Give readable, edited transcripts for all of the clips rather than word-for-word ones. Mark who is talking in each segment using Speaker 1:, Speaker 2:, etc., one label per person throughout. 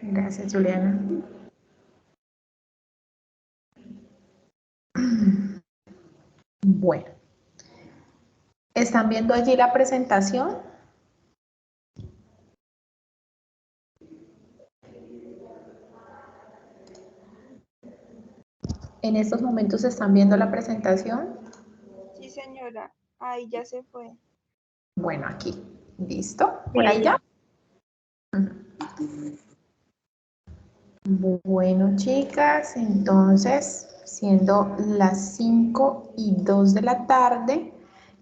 Speaker 1: Gracias, Juliana. Bueno, ¿están viendo allí la presentación? ¿En estos momentos están viendo la presentación?
Speaker 2: Sí, señora. Ay, ya se fue.
Speaker 1: Bueno, aquí. ¿Listo?
Speaker 3: Sí,
Speaker 1: ¿Por ahí
Speaker 3: ya.
Speaker 1: ya? Bueno, chicas, entonces, siendo las 5:02 de la tarde,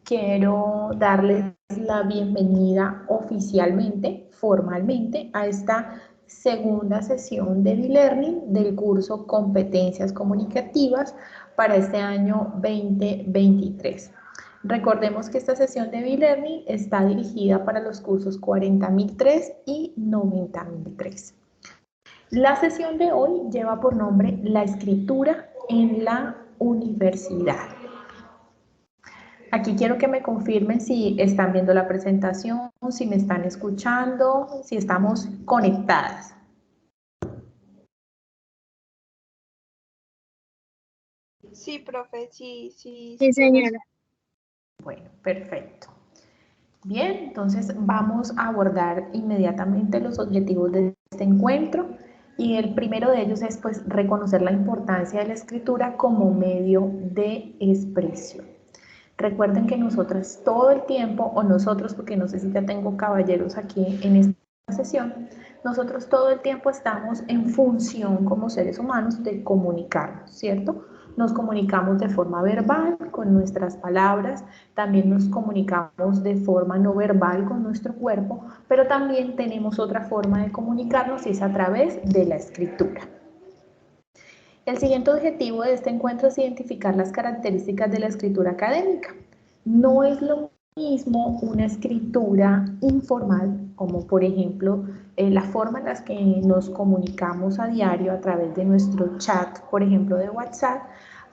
Speaker 1: quiero darles la bienvenida oficialmente, formalmente, a esta segunda sesión de e-learning del curso Competencias Comunicativas para este año 2023. Recordemos que esta sesión de e-learning está dirigida para los cursos 40.003 y 90.003. La sesión de hoy lleva por nombre La escritura en la universidad. Aquí quiero que me confirmen si están viendo la presentación, si me están escuchando, si estamos conectadas.
Speaker 2: Sí, profe, sí, sí,
Speaker 3: Sí,
Speaker 2: se les...
Speaker 3: señora.
Speaker 1: Bueno, perfecto. Bien, entonces vamos a abordar inmediatamente los objetivos de este encuentro y el primero de ellos es pues reconocer la importancia de la escritura como medio de expresión. Recuerden que nosotras todo el tiempo, o nosotros, porque no sé si ya tengo caballeros aquí en esta sesión, nosotros todo el tiempo estamos en función como seres humanos de comunicarnos, ¿cierto? Nos comunicamos de forma verbal con nuestras palabras, también nos comunicamos de forma no verbal con nuestro cuerpo, pero también tenemos otra forma de comunicarnos y es a través de la escritura. El siguiente objetivo de este encuentro es identificar las características de la escritura académica. No es lo mismo una escritura informal, como por ejemplo la forma en la que nos comunicamos a diario a través de nuestro chat, por ejemplo de WhatsApp,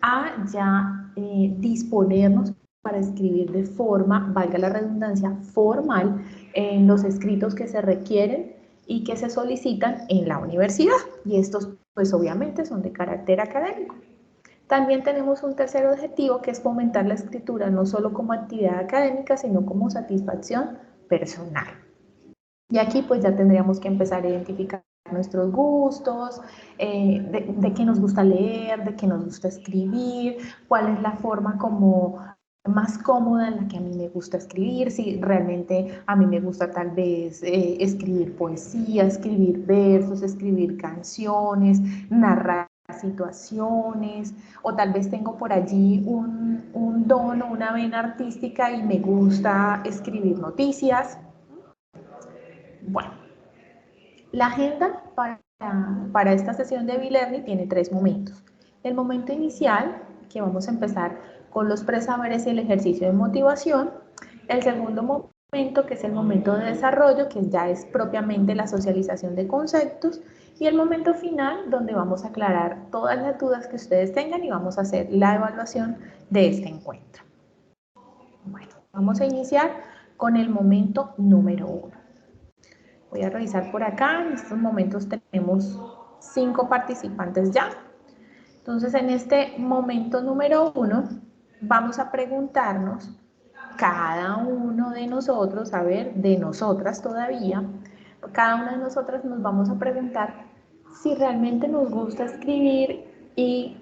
Speaker 1: a ya disponernos para escribir de forma, valga la redundancia, formal en los escritos que se requieren y que se solicitan en la universidad. Y estos, pues obviamente, son de carácter académico. También tenemos un tercer objetivo que es fomentar la escritura no solo como actividad académica, sino como satisfacción personal. Y aquí pues ya tendríamos que empezar a identificar nuestros gustos, de qué nos gusta leer, de qué nos gusta escribir, cuál es la forma como más cómoda en la que a mí me gusta escribir, si realmente a mí me gusta tal vez escribir poesía, escribir versos, escribir canciones, narrar situaciones, o tal vez tengo por allí un don o una vena artística y me gusta escribir noticias. Bueno, la agenda para esta sesión de e-learning tiene 3 momentos. El momento inicial, que vamos a empezar con los presaberes y el ejercicio de motivación. El segundo momento, que es el momento de desarrollo, que ya es propiamente la socialización de conceptos. Y el momento final, donde vamos a aclarar todas las dudas que ustedes tengan y vamos a hacer la evaluación de este encuentro. Bueno, vamos a iniciar con el momento número 1. Voy a revisar por acá, en estos momentos tenemos 5 participantes ya. Entonces, en este momento número 1, vamos a preguntarnos, cada uno de nosotros, a ver, de nosotras todavía, cada una de nosotras nos vamos a preguntar si realmente nos gusta escribir y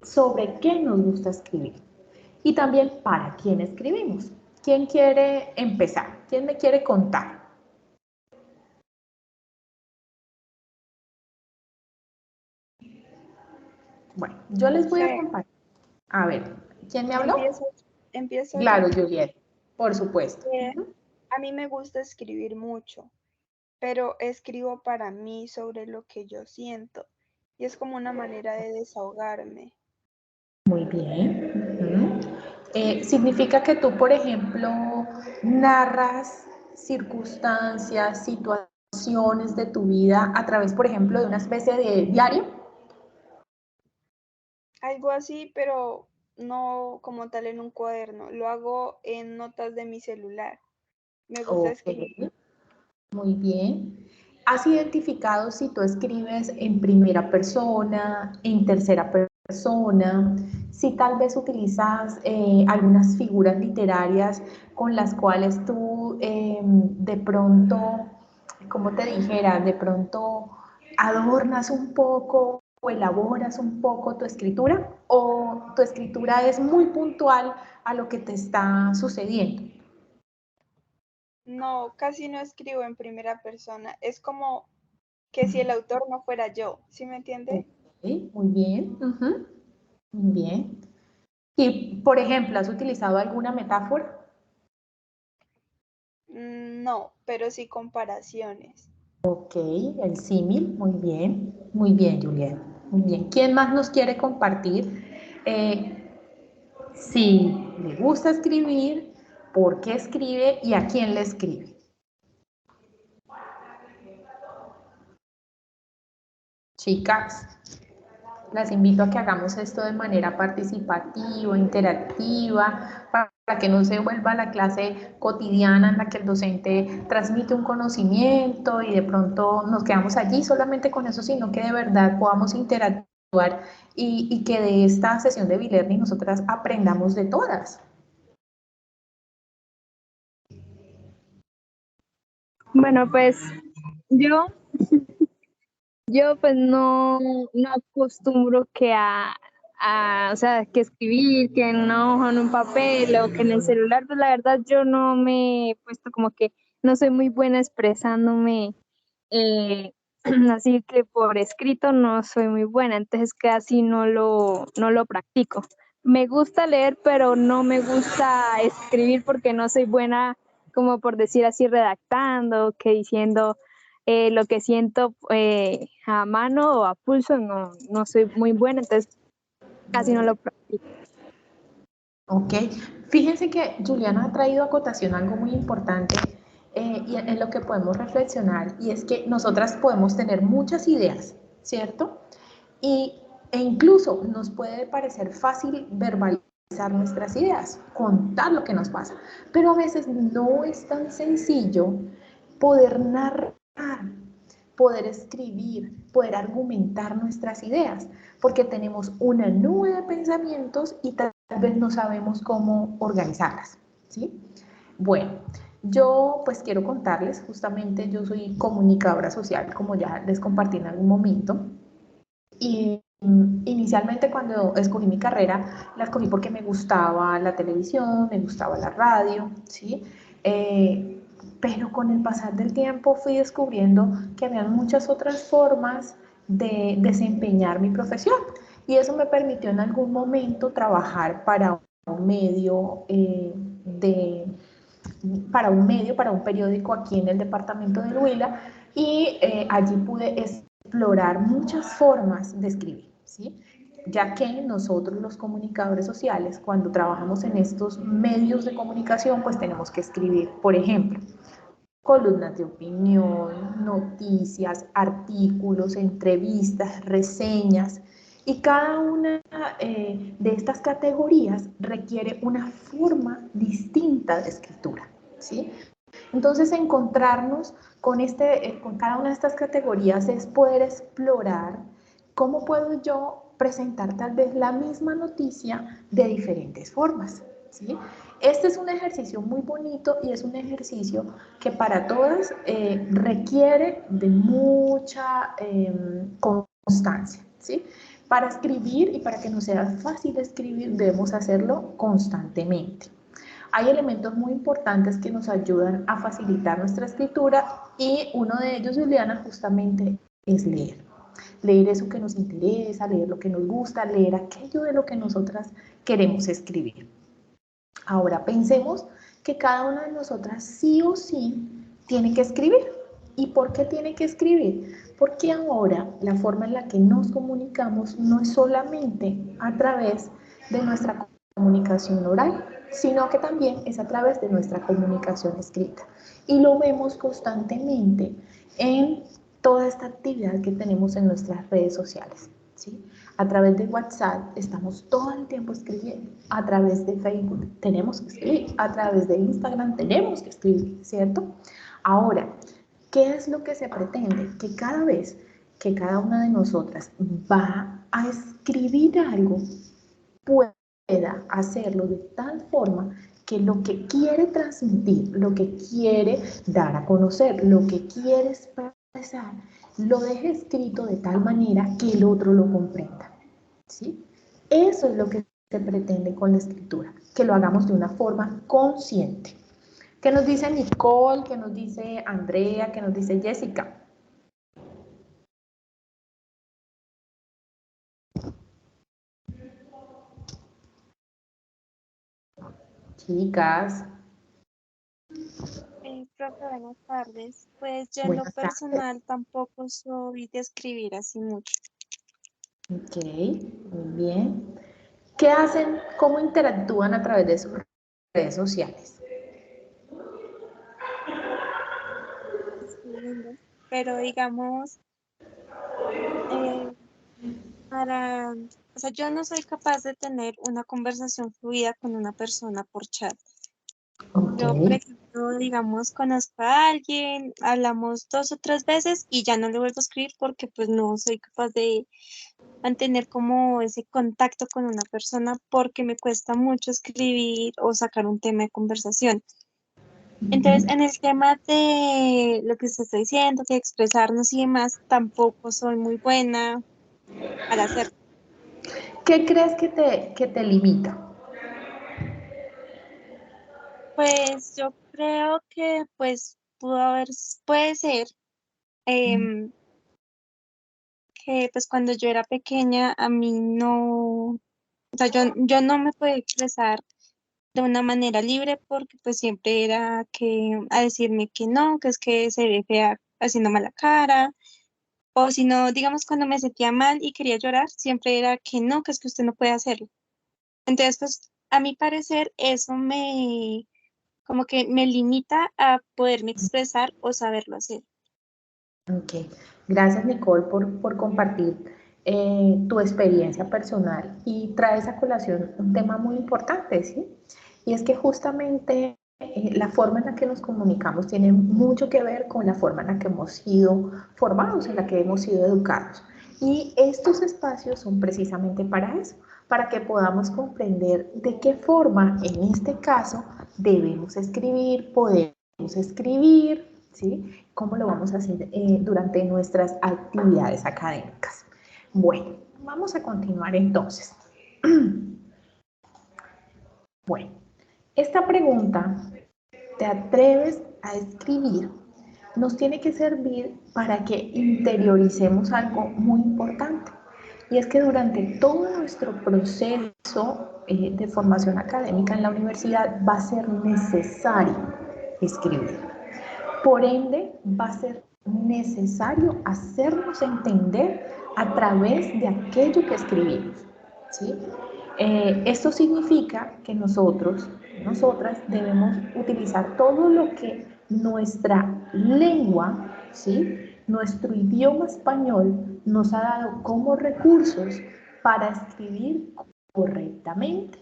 Speaker 1: sobre qué nos gusta escribir. Y también para quién escribimos. ¿Quién quiere empezar? ¿Quién me quiere contar? Bueno, yo les voy a
Speaker 2: Profe,
Speaker 1: compartir. A ver, ¿quién me habló?
Speaker 2: empiezo, empiezo yo.
Speaker 1: Claro, Juliet, por supuesto.
Speaker 2: A mí me gusta escribir mucho, pero escribo para mí sobre lo que yo siento y es como una manera de desahogarme.
Speaker 1: Muy bien. Significa que tú, por ejemplo, narras circunstancias, situaciones de tu vida a través, por ejemplo, de una especie de diario.
Speaker 2: Algo así, pero no como tal en un cuaderno, lo hago en notas de mi celular. Me gusta
Speaker 1: Ok,
Speaker 2: escribir.
Speaker 1: muy bien. ¿Has identificado si tú escribes en primera persona, en tercera persona? Si tal vez utilizas algunas figuras literarias con las cuales tú de pronto, como te dijera, de pronto adornas un poco o elaboras un poco tu escritura, o tu escritura es muy puntual a lo que te está sucediendo.
Speaker 2: No, casi no escribo en primera persona. Es como que si el autor no fuera yo, ¿sí me entiende?
Speaker 1: Okay, muy bien. Muy bien. Y, por ejemplo, ¿has utilizado alguna metáfora?
Speaker 2: No, pero sí comparaciones.
Speaker 1: Ok, el símil, muy bien, Juliet, muy bien. ¿Quién más nos quiere compartir? Si le gusta escribir, por qué escribe y a quién le escribe. Chicas, las invito a que hagamos esto de manera participativa, interactiva, para que no se vuelva la clase cotidiana en la que el docente transmite un conocimiento y de pronto nos quedamos allí solamente con eso, sino que de verdad podamos interactuar y que de esta sesión de B-Learning nosotras aprendamos de todas.
Speaker 3: Bueno, pues yo, yo pues no acostumbro que o sea, que escribir, que en una hoja, en un papel o que en el celular, pues la verdad yo no me he puesto como que no soy muy buena expresándome, eh, así que por escrito no soy muy buena, entonces casi no lo practico. Me gusta leer, pero no me gusta escribir porque no soy buena, como por decir así, redactando, que diciendo lo que siento a mano o a pulso, no soy muy buena, entonces casi no lo practico.
Speaker 1: Ok, fíjense que Juliana ha traído a cotación algo muy importante y en lo que podemos reflexionar, y es que nosotras podemos tener muchas ideas, ¿cierto? E incluso nos puede parecer fácil verbalizar nuestras ideas, contar lo que nos pasa, pero a veces no es tan sencillo poder narrar, poder escribir, poder argumentar nuestras ideas, porque tenemos una nube de pensamientos y tal vez no sabemos cómo organizarlas, ¿sí? Bueno, yo pues quiero contarles, justamente yo soy comunicadora social, como ya les compartí en algún momento, y inicialmente cuando escogí mi carrera, la escogí porque me gustaba la televisión, me gustaba la radio, ¿sí? Pero con el pasar del tiempo fui descubriendo que había muchas otras formas de desempeñar mi profesión, y eso me permitió en algún momento trabajar para un medio para un periódico aquí en el departamento del Huila, y allí pude explorar muchas formas de escribir, ¿sí? Ya que nosotros los comunicadores sociales, cuando trabajamos en estos medios de comunicación, pues tenemos que escribir, por ejemplo, columnas de opinión, noticias, artículos, entrevistas, reseñas, y cada una de estas categorías requiere una forma distinta de escritura, ¿sí? Entonces, encontrarnos con cada una de estas categorías es poder explorar cómo puedo yo presentar tal vez la misma noticia de diferentes formas, ¿sí? Este es un ejercicio muy bonito y es un ejercicio que para todas requiere de mucha constancia, ¿sí? Para escribir y para que nos sea fácil escribir debemos hacerlo constantemente. Hay elementos muy importantes que nos ayudan a facilitar nuestra escritura, y uno de ellos, Juliana, justamente es leer. Leer eso que nos interesa, leer lo que nos gusta, leer aquello de lo que nosotras queremos escribir. Ahora pensemos que cada una de nosotras sí o sí tiene que escribir. ¿Y por qué tiene que escribir? Porque ahora la forma en la que nos comunicamos no es solamente a través de nuestra comunicación oral, sino que también es a través de nuestra comunicación escrita. Y lo vemos constantemente en toda esta actividad que tenemos en nuestras redes sociales, ¿sí? A través de WhatsApp estamos todo el tiempo escribiendo, a través de Facebook tenemos que escribir, a través de Instagram tenemos que escribir, ¿cierto? Ahora, ¿Qué es lo que se pretende? Que cada vez que cada una de nosotras va a escribir algo, pueda hacerlo de tal forma que lo que quiere transmitir, lo que quiere dar a conocer, lo que quiere expresar, lo deje escrito de tal manera que el otro lo comprenda, ¿sí? Eso es lo que se pretende con la escritura, que lo hagamos de una forma consciente. ¿Qué nos dice Nicole? ¿Qué nos dice Andrea? ¿Qué nos dice Jessica? Chicas,
Speaker 4: Profe, buenas tardes. Pues yo en lo
Speaker 1: buenas tardes.
Speaker 4: personal tampoco soy de escribir así mucho.
Speaker 1: Ok, muy bien. ¿Qué hacen? ¿Cómo interactúan a través de sus redes sociales?
Speaker 4: Escribiendo. Pero digamos, eh, o sea, yo no soy capaz de tener una conversación fluida con una persona por chat.
Speaker 1: Ok,
Speaker 4: Yo, por ejemplo, digamos, conozco a alguien, hablamos 2 o 3 veces y ya no le vuelvo a escribir porque pues no soy capaz de mantener como ese contacto con una persona porque me cuesta mucho escribir o sacar un tema de conversación. Entonces, en el tema de lo que usted está diciendo, que expresarnos y demás, tampoco soy muy buena al hacerlo.
Speaker 1: ¿qué crees que te limita?
Speaker 4: Pues yo creo que pues puede ser em, que pues cuando yo era pequeña a mí no, o sea, yo no me podía expresar de una manera libre porque pues siempre era que a decirme que no, que es que se ve fea haciendo mala cara, o si no, digamos cuando me sentía mal y quería llorar, siempre era que no, que es que usted no puede hacerlo. Entonces, pues a mi parecer eso como que me limita a poderme expresar o saberlo hacer.
Speaker 1: Ok, gracias Nicole por compartir tu experiencia personal y traes a colación un tema muy importante, ¿sí? Y es que justamente la forma en la que nos comunicamos tiene mucho que ver con la forma en la que hemos sido formados, en la que hemos sido educados. Y estos espacios son precisamente para eso, para que podamos comprender de qué forma, en este caso, debemos escribir, podemos escribir, ¿sí? ¿Cómo lo vamos a hacer durante nuestras actividades académicas? Bueno, vamos a continuar entonces. Bueno, esta pregunta, ¿te atreves a escribir? Nos tiene que servir para que interioricemos algo muy importante. Y es que durante todo nuestro proceso de formación académica en la universidad va a ser necesario escribir. Por ende, va a ser necesario hacernos entender a través de aquello que escribimos, ¿sí? Esto significa que nosotras debemos utilizar todo lo que nuestra lengua, ¿sí? Nuestro idioma español nos ha dado como recursos para escribir correctamente.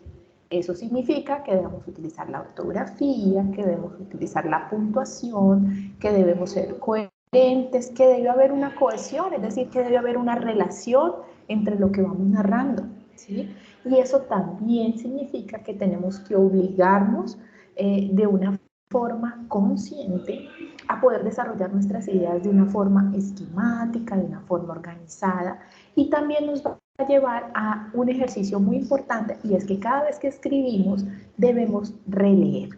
Speaker 1: Eso significa que debemos utilizar la ortografía, que debemos utilizar la puntuación, que debemos ser coherentes, que debe haber una cohesión, es decir, que debe haber una relación entre lo que vamos narrando, ¿sí? Y eso también significa que tenemos que obligarnos de una forma consciente a poder desarrollar nuestras ideas de una forma esquemática, de una forma organizada, y también nos va a llevar a un ejercicio muy importante, y es que cada vez que escribimos debemos releer.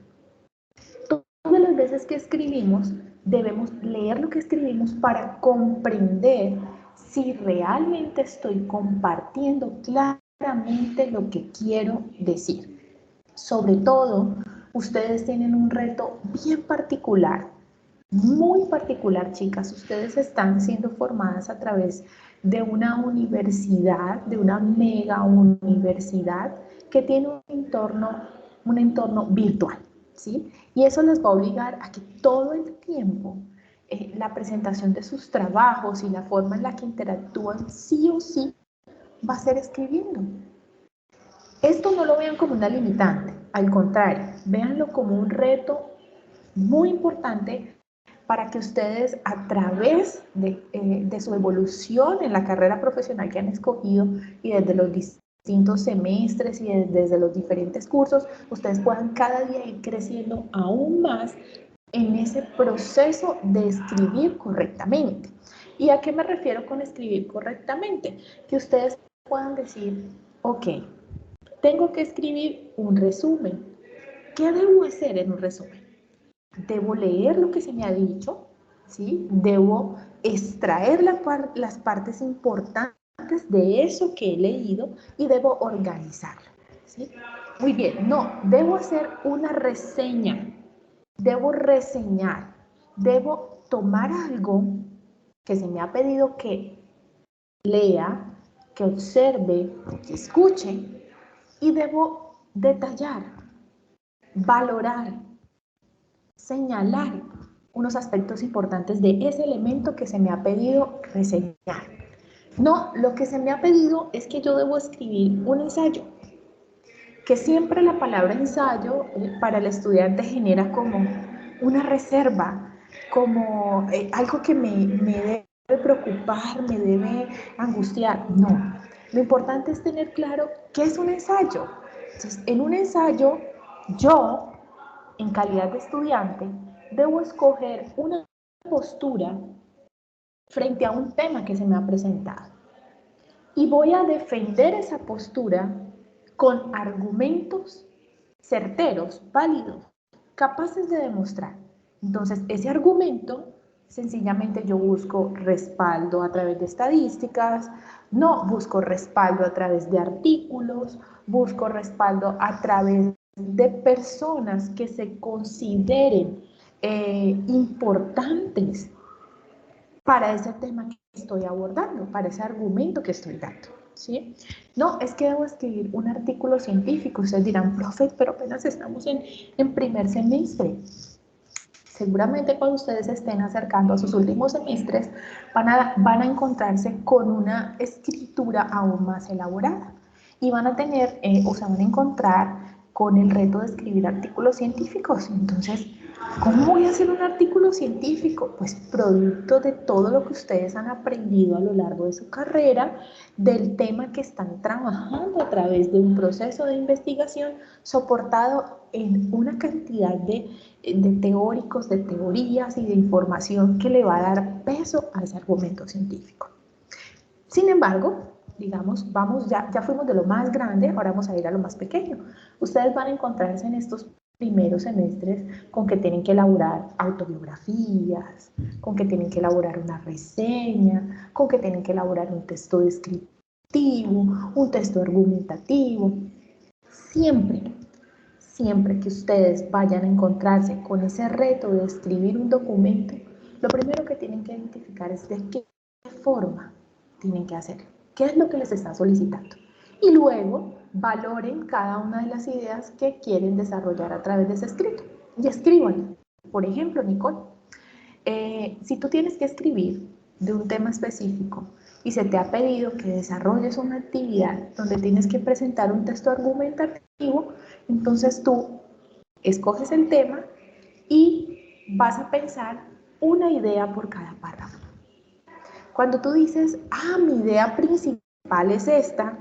Speaker 1: Todas las veces que escribimos debemos leer lo que escribimos para comprender si realmente estoy compartiendo claramente lo que quiero decir. Sobre todo, ustedes tienen un reto bien particular, muy particular, chicas. Ustedes están siendo formadas a través de una universidad, de una mega universidad que tiene un entorno virtual, ¿sí? Y eso les va a obligar a que todo el tiempo la presentación de sus trabajos y la forma en la que interactúan sí o sí va a ser escribiendo. Esto no lo vean como una limitante, al contrario, véanlo como un reto muy importante para que ustedes a través de su evolución en la carrera profesional que han escogido y desde los distintos semestres y desde los diferentes cursos, ustedes puedan cada día ir creciendo aún más en ese proceso de escribir correctamente. ¿Y a qué me refiero con escribir correctamente? Que ustedes puedan decir, ok, tengo que escribir un resumen. ¿Qué debo hacer en un resumen? Debo leer lo que se me ha dicho, ¿sí? Debo extraer las partes importantes de eso que he leído y debo organizarlo, ¿sí? Muy bien, no, debo hacer una reseña, debo reseñar, debo tomar algo que se me ha pedido que lea, que observe, que escuche y debo detallar, valorar, señalar unos aspectos importantes de ese elemento que se me ha pedido reseñar. No, lo que se me ha pedido es que yo debo escribir un ensayo, que siempre la palabra ensayo para el estudiante genera como una reserva, como algo que me debe preocupar, me debe angustiar. No, lo importante es tener claro qué es un ensayo. Entonces, en un ensayo, yo, en calidad de estudiante, debo escoger una postura frente a un tema que se me ha presentado. Y voy a defender esa postura con argumentos certeros, válidos, capaces de demostrar. Entonces, ese argumento, sencillamente yo busco respaldo a través de estadísticas, no busco respaldo a través de artículos, busco respaldo a través de personas que se consideren importantes para ese tema que estoy abordando, para ese argumento que estoy dando, ¿sí? No, es que debo escribir un artículo científico. Ustedes dirán, profe, pero apenas estamos en primer semestre. Seguramente cuando ustedes se estén acercando a sus últimos semestres, van a encontrarse con una escritura aún más elaborada y van a tener, o se van a encontrar con el reto de escribir artículos científicos. Entonces, ¿cómo voy a hacer un artículo científico? Pues producto de todo lo que ustedes han aprendido a lo largo de su carrera, del tema que están trabajando a través de un proceso de investigación soportado en una cantidad de teóricos, de teorías y de información que le va a dar peso a ese argumento científico. Sin embargo, digamos, ya fuimos de lo más grande, ahora vamos a ir a lo más pequeño. Ustedes van a encontrarse en estos primeros semestres con que tienen que elaborar autobiografías, con que tienen que elaborar una reseña, con que tienen que elaborar un texto descriptivo, un texto argumentativo. Siempre que ustedes vayan a encontrarse con ese reto de escribir un documento, lo primero que tienen que identificar es de qué forma tienen que hacerlo, qué es lo que les está solicitando. Y luego valoren cada una de las ideas que quieren desarrollar a través de ese escrito y escriban. Por ejemplo, Nicole, si tú tienes que escribir de un tema específico y se te ha pedido que desarrolles una actividad donde tienes que presentar un texto argumentativo, entonces tú escoges el tema y vas a pensar una idea por cada párrafo. Cuando tú dices, mi idea principal es esta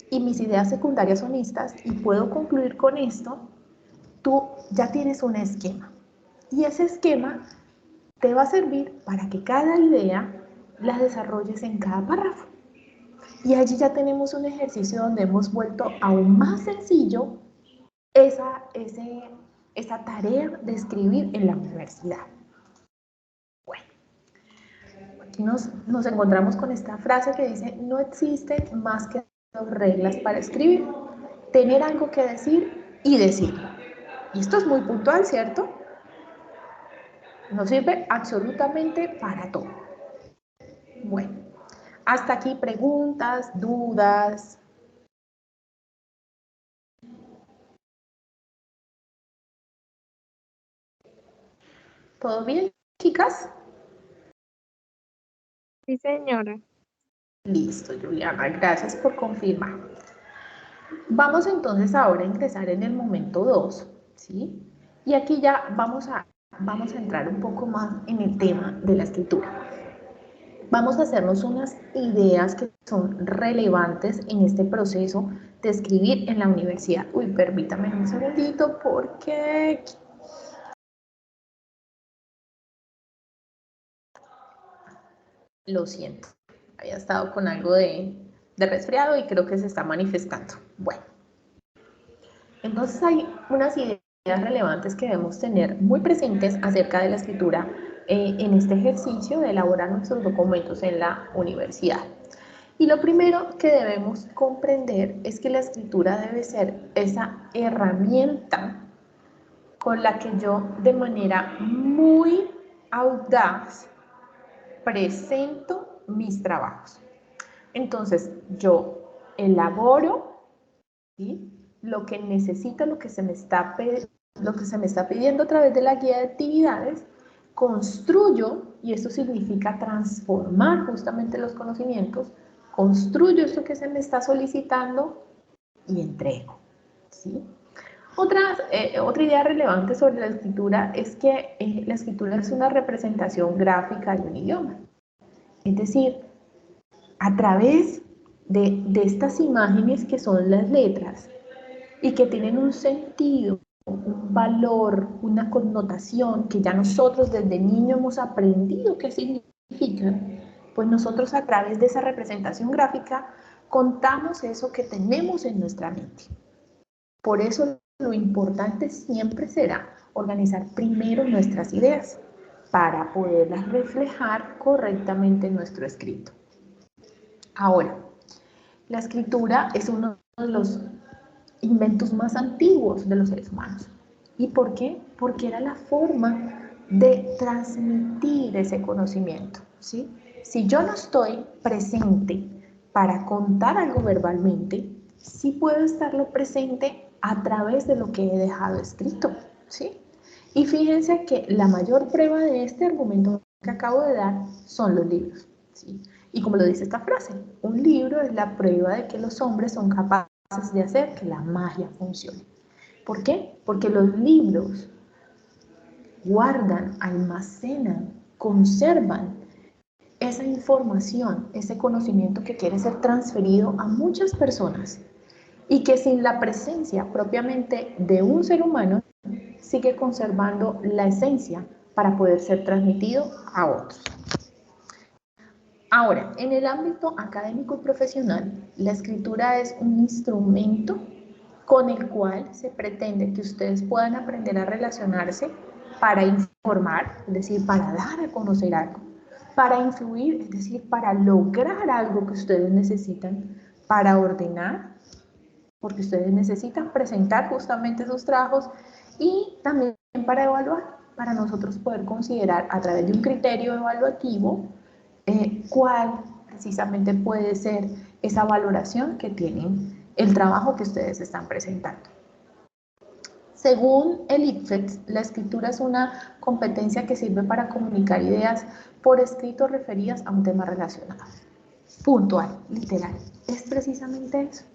Speaker 1: y mis ideas secundarias son estas y puedo concluir con esto, tú ya tienes un esquema. Y ese esquema te va a servir para que cada idea la desarrolles en cada párrafo. Y allí ya tenemos un ejercicio donde hemos vuelto aún más sencillo esa tarea de escribir en la universidad. Bueno, aquí nos encontramos con esta frase que dice, no existen más que dos reglas para escribir, tener algo que decir y decirlo. Y esto es muy puntual, ¿cierto? Nos sirve absolutamente para todo. Bueno, hasta aquí preguntas, dudas. ¿Todo bien, chicas?
Speaker 3: Sí, señora.
Speaker 1: Listo, Juliana, gracias por confirmar. Vamos entonces ahora a ingresar en el momento 2, ¿sí? Y aquí ya vamos a vamos a entrar un poco más en el tema de la escritura. Vamos a hacernos unas ideas que son relevantes en este proceso de escribir en la universidad. Uy, permítame un segundito porque... Lo siento, había estado con algo de resfriado y creo que se está manifestando. Bueno, entonces hay unas ideas relevantes que debemos tener muy presentes acerca de la escritura en este ejercicio de elaborar nuestros documentos en la universidad. Y lo primero que debemos comprender es que la escritura debe ser esa herramienta con la que yo de manera muy audaz presento mis trabajos. Entonces, yo elaboro, ¿sí?, lo que necesito, lo que se me está pidiendo a través de la guía de actividades, construyo, y eso significa transformar justamente los conocimientos, construyo eso que se me está solicitando y entrego, ¿sí? Otra idea relevante sobre la escritura es que la escritura es una representación gráfica de un idioma. Es decir, a través de estas imágenes que son las letras y que tienen un sentido, un valor, una connotación que ya nosotros desde niño hemos aprendido qué significan, pues nosotros a través de esa representación gráfica contamos eso que tenemos en nuestra mente. Por eso lo importante siempre será organizar primero nuestras ideas para poderlas reflejar correctamente en nuestro escrito. Ahora, la escritura es uno de los inventos más antiguos de los seres humanos. ¿Y por qué? Porque era la forma de transmitir ese conocimiento, ¿sí? Si yo no estoy presente para contar algo verbalmente, sí puedo estarlo presente a través de lo que he dejado escrito, ¿sí? Y fíjense que la mayor prueba de este argumento que acabo de dar son los libros, ¿sí? Y como lo dice esta frase, un libro es la prueba de que los hombres son capaces de hacer que la magia funcione. ¿Por qué? Porque los libros guardan, almacenan, conservan esa información, ese conocimiento que quiere ser transferido a muchas personas y que sin la presencia propiamente de un ser humano sigue conservando la esencia para poder ser transmitido a otros. Ahora, en el ámbito académico y profesional, la escritura es un instrumento con el cual se pretende que ustedes puedan aprender a relacionarse para informar, es decir, para dar a conocer algo, para influir, es decir, para lograr algo que ustedes necesitan, para ordenar, porque ustedes necesitan presentar justamente sus trabajos, y también para evaluar, para nosotros poder considerar a través de un criterio evaluativo cuál precisamente puede ser esa valoración que tienen el trabajo que ustedes están presentando. Según el ICFES, la escritura es una competencia que sirve para comunicar ideas por escrito referidas a un tema relacionado. Puntual, literal. Es precisamente eso.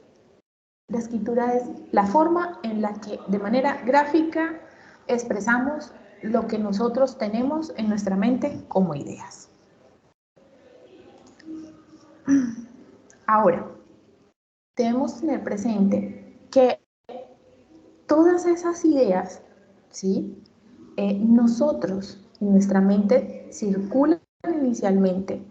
Speaker 1: La escritura es la forma en la que de manera gráfica expresamos lo que nosotros tenemos en nuestra mente como ideas. Ahora, debemos tener presente que todas esas ideas, ¿sí?, nosotros en nuestra mente circulan inicialmente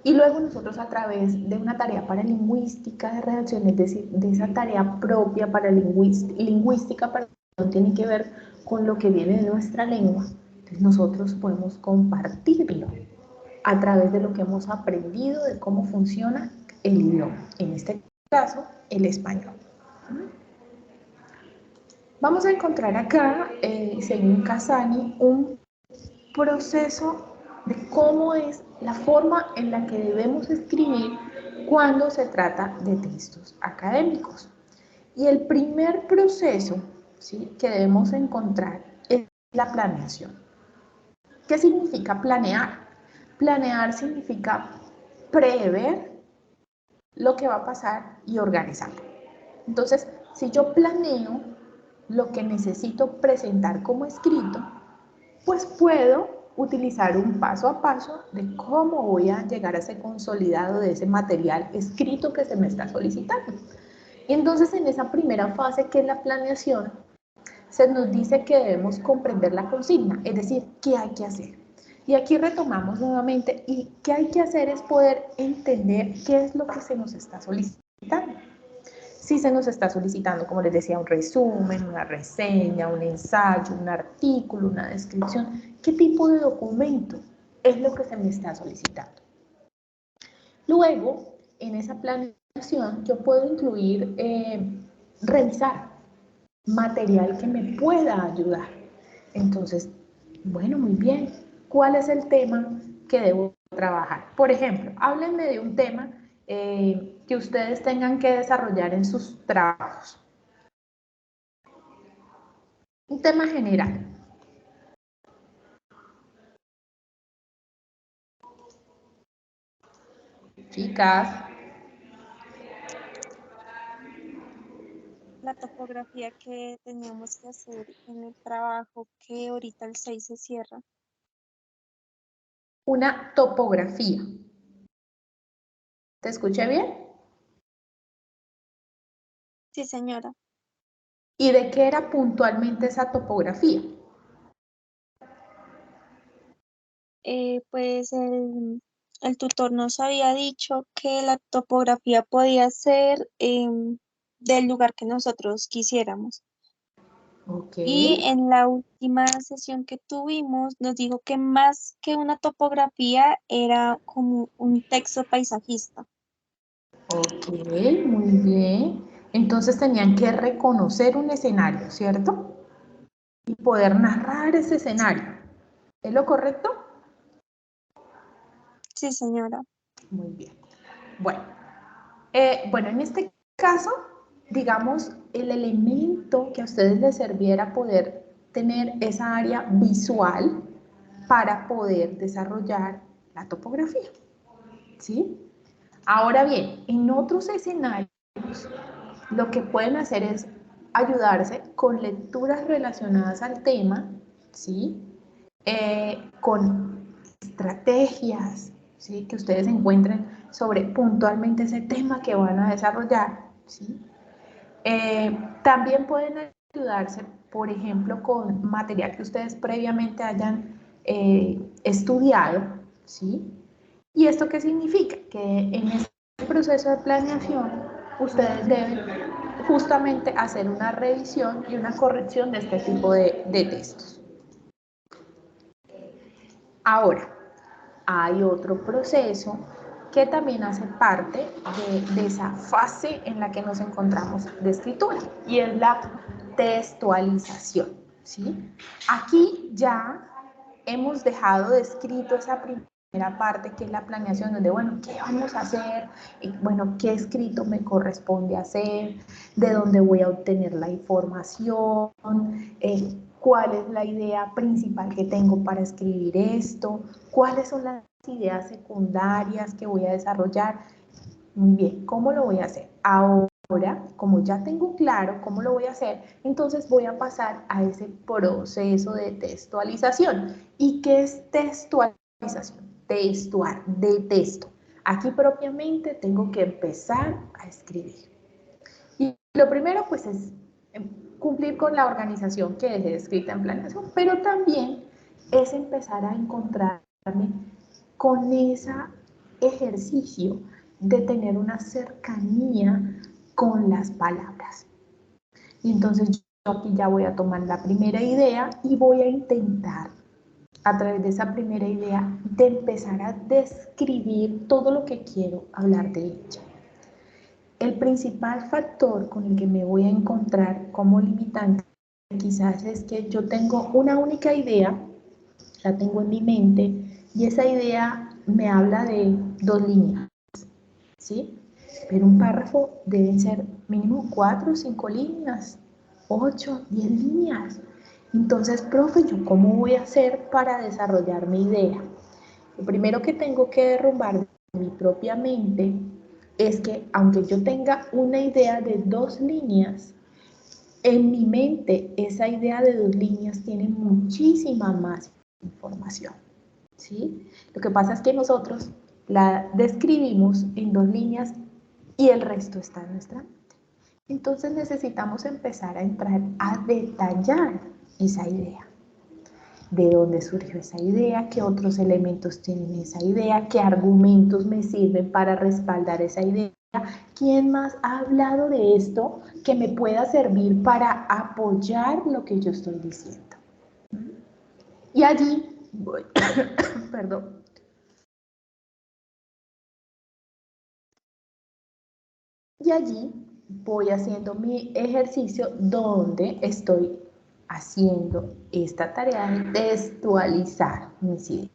Speaker 1: y luego nosotros a través de una tarea paralingüística de redacción, es decir, de esa tarea propia lingüística, tiene que ver con lo que viene de nuestra lengua, entonces nosotros podemos compartirlo a través de lo que hemos aprendido de cómo funciona el idioma, en este caso, el español. Vamos a encontrar acá, según Casani, un proceso de cómo es la forma en la que debemos escribir cuando se trata de textos académicos. Y el primer proceso, ¿sí?, que debemos encontrar es la planeación. ¿Qué significa planear? Planear significa prever lo que va a pasar y organizarlo. Entonces, si yo planeo lo que necesito presentar como escrito, pues puedo utilizar un paso a paso de cómo voy a llegar a ese consolidado de ese material escrito que se me está solicitando. Y entonces en esa primera fase, que es la planeación, se nos dice que debemos comprender la consigna, es decir, qué hay que hacer. Y aquí retomamos nuevamente, y qué hay que hacer es poder entender qué es lo que se nos está solicitando. Si se nos está solicitando, como les decía, un resumen, una reseña, un ensayo, un artículo, una descripción, ¿qué tipo de documento es lo que se me está solicitando? Luego, en esa planeación, yo puedo incluir, revisar material que me pueda ayudar. Entonces, bueno, muy bien. ¿Cuál es el tema que debo trabajar? Por ejemplo, háblenme de un tema que ustedes tengan que desarrollar en sus trabajos. Un tema general. Chicas,
Speaker 4: La topografía que teníamos que hacer en el trabajo, que ahorita el 6 se cierra.
Speaker 1: una topografía. ¿Te escuché bien?
Speaker 4: Sí, señora.
Speaker 1: ¿Y de qué era puntualmente esa topografía?
Speaker 4: Pues el tutor nos había dicho que la topografía podía ser del lugar que nosotros quisiéramos.
Speaker 1: Ok.
Speaker 4: Y en la última sesión que tuvimos nos dijo que más que una topografía era como un texto paisajista.
Speaker 1: Ok, muy bien. Entonces tenían que reconocer un escenario, ¿cierto? Y poder narrar ese escenario. ¿Es lo correcto?
Speaker 4: Sí, señora.
Speaker 1: Muy bien. Bueno, bueno, en este caso, digamos, el elemento que a ustedes les serviera poder tener esa área visual para poder desarrollar la topografía, ¿sí? Ahora bien, en otros escenarios, lo que pueden hacer es ayudarse con lecturas relacionadas al tema, ¿sí? Con estrategias, ¿sí? Que ustedes encuentren sobre puntualmente ese tema que van a desarrollar, ¿sí? También pueden ayudarse, por ejemplo, con material que ustedes previamente hayan estudiado, ¿sí? ¿Y esto qué significa? Que en este proceso de planeación ustedes deben justamente hacer una revisión y una corrección de este tipo de textos. Ahora, hay otro proceso que también hace parte de esa fase en la que nos encontramos de escritura, y es la textualización, ¿sí? Aquí ya hemos dejado de escrito esa primera parte, que es la planeación, donde, bueno, ¿qué vamos a hacer? Bueno, ¿qué escrito me corresponde hacer? ¿De dónde voy a obtener la información? ¿Cuál es la idea principal que tengo para escribir esto? ¿Cuáles son las ideas secundarias que voy a desarrollar? Muy bien, ¿cómo lo voy a hacer? Ahora, como ya tengo claro cómo lo voy a hacer, entonces voy a pasar a ese proceso de textualización. ¿Y qué es textualización? Textuar, de texto. Aquí propiamente tengo que empezar a escribir. Y lo primero, pues, es cumplir con la organización que dejé escrita en planeación, pero también es empezar a encontrarme con ese ejercicio de tener una cercanía con las palabras. Y entonces yo aquí ya voy a tomar la primera idea y voy a intentar, a través de esa primera idea, de empezar a describir todo lo que quiero hablar de ella. El principal factor con el que me voy a encontrar como limitante quizás es que yo tengo una única idea, la tengo en mi mente, y esa idea me habla de 2 líneas, ¿sí? Pero un párrafo deben ser mínimo 4 o 5 líneas, 8, 10 líneas. Entonces, profe, ¿yo cómo voy a hacer para desarrollar mi idea? Lo primero que tengo que derrumbar de mi propia mente es que, aunque yo tenga una idea de 2 líneas, En mi mente, esa idea de 2 líneas tiene muchísima más información, ¿sí? Lo que pasa es que nosotros la describimos en 2 líneas y el resto está en nuestra mente. Entonces necesitamos empezar a entrar a detallar esa idea. ¿De dónde surgió esa idea? ¿Qué otros elementos tienen esa idea? ¿Qué argumentos me sirven para respaldar esa idea? ¿Quién más ha hablado de esto que me pueda servir para apoyar lo que yo estoy diciendo? Y allí voy, perdón. Y allí voy haciendo mi ejercicio donde estoy haciendo esta tarea de textualizar mis ideas.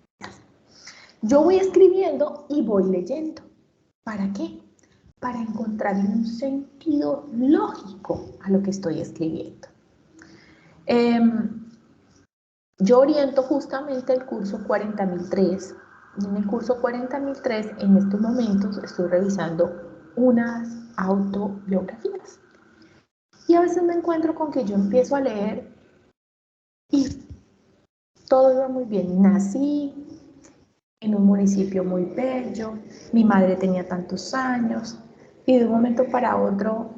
Speaker 1: Yo voy escribiendo y voy leyendo. ¿Para qué? Para encontrar un sentido lógico a lo que estoy escribiendo. Yo oriento justamente el curso 40.003. En el curso 40.003, en estos momentos, estoy revisando unas autobiografías. Y a veces me encuentro con que yo empiezo a leer y todo iba muy bien. Nací en un municipio muy bello, mi madre tenía tantos años, y de un momento para otro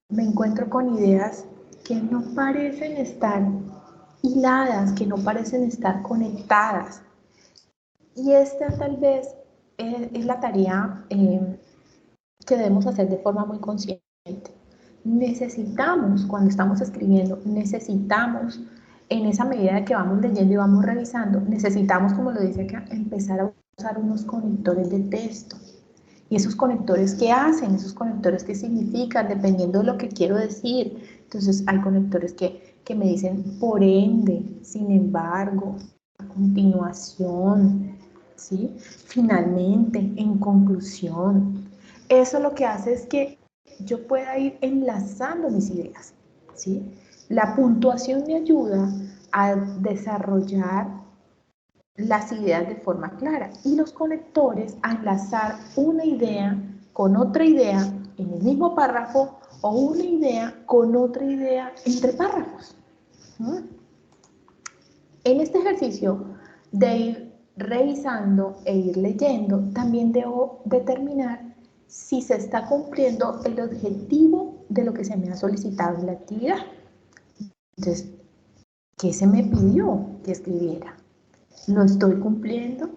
Speaker 1: me encuentro con ideas que no parecen estar hiladas, que no parecen estar conectadas. Y esta tal vez es la tarea que debemos hacer de forma muy consciente. Necesitamos, cuando estamos escribiendo, necesitamos, en esa medida que vamos leyendo y vamos revisando, necesitamos, como lo dice acá, empezar a usar unos conectores de texto. ¿Y esos conectores qué hacen? Esos conectores qué significan, dependiendo de lo que quiero decir. Entonces, hay conectores que me dicen por ende, sin embargo, a continuación, ¿sí? Finalmente, en conclusión. Eso lo que hace es que yo pueda ir enlazando mis ideas, ¿sí? La puntuación me ayuda a desarrollar las ideas de forma clara y los conectores a enlazar una idea con otra idea en el mismo párrafo o una idea con otra idea entre párrafos. En este ejercicio de ir revisando e ir leyendo, también debo determinar si se está cumpliendo el objetivo de lo que se me ha solicitado en la actividad. Entonces, ¿qué se me pidió que escribiera? ¿Lo estoy cumpliendo?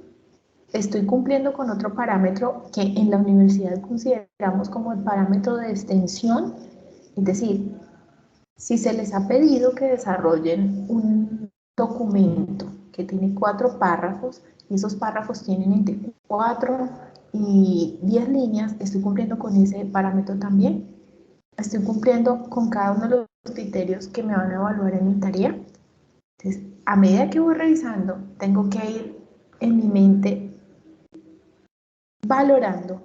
Speaker 1: Estoy cumpliendo con otro parámetro que en la universidad consideramos como el parámetro de extensión, es decir, si se les ha pedido que desarrollen un documento que tiene 4 párrafos y esos párrafos tienen entre 4 y 10 líneas, estoy cumpliendo con ese parámetro también. Estoy cumpliendo con cada uno de los criterios que me van a evaluar en mi tarea. Entonces, a medida que voy revisando, tengo que ir en mi mente valorando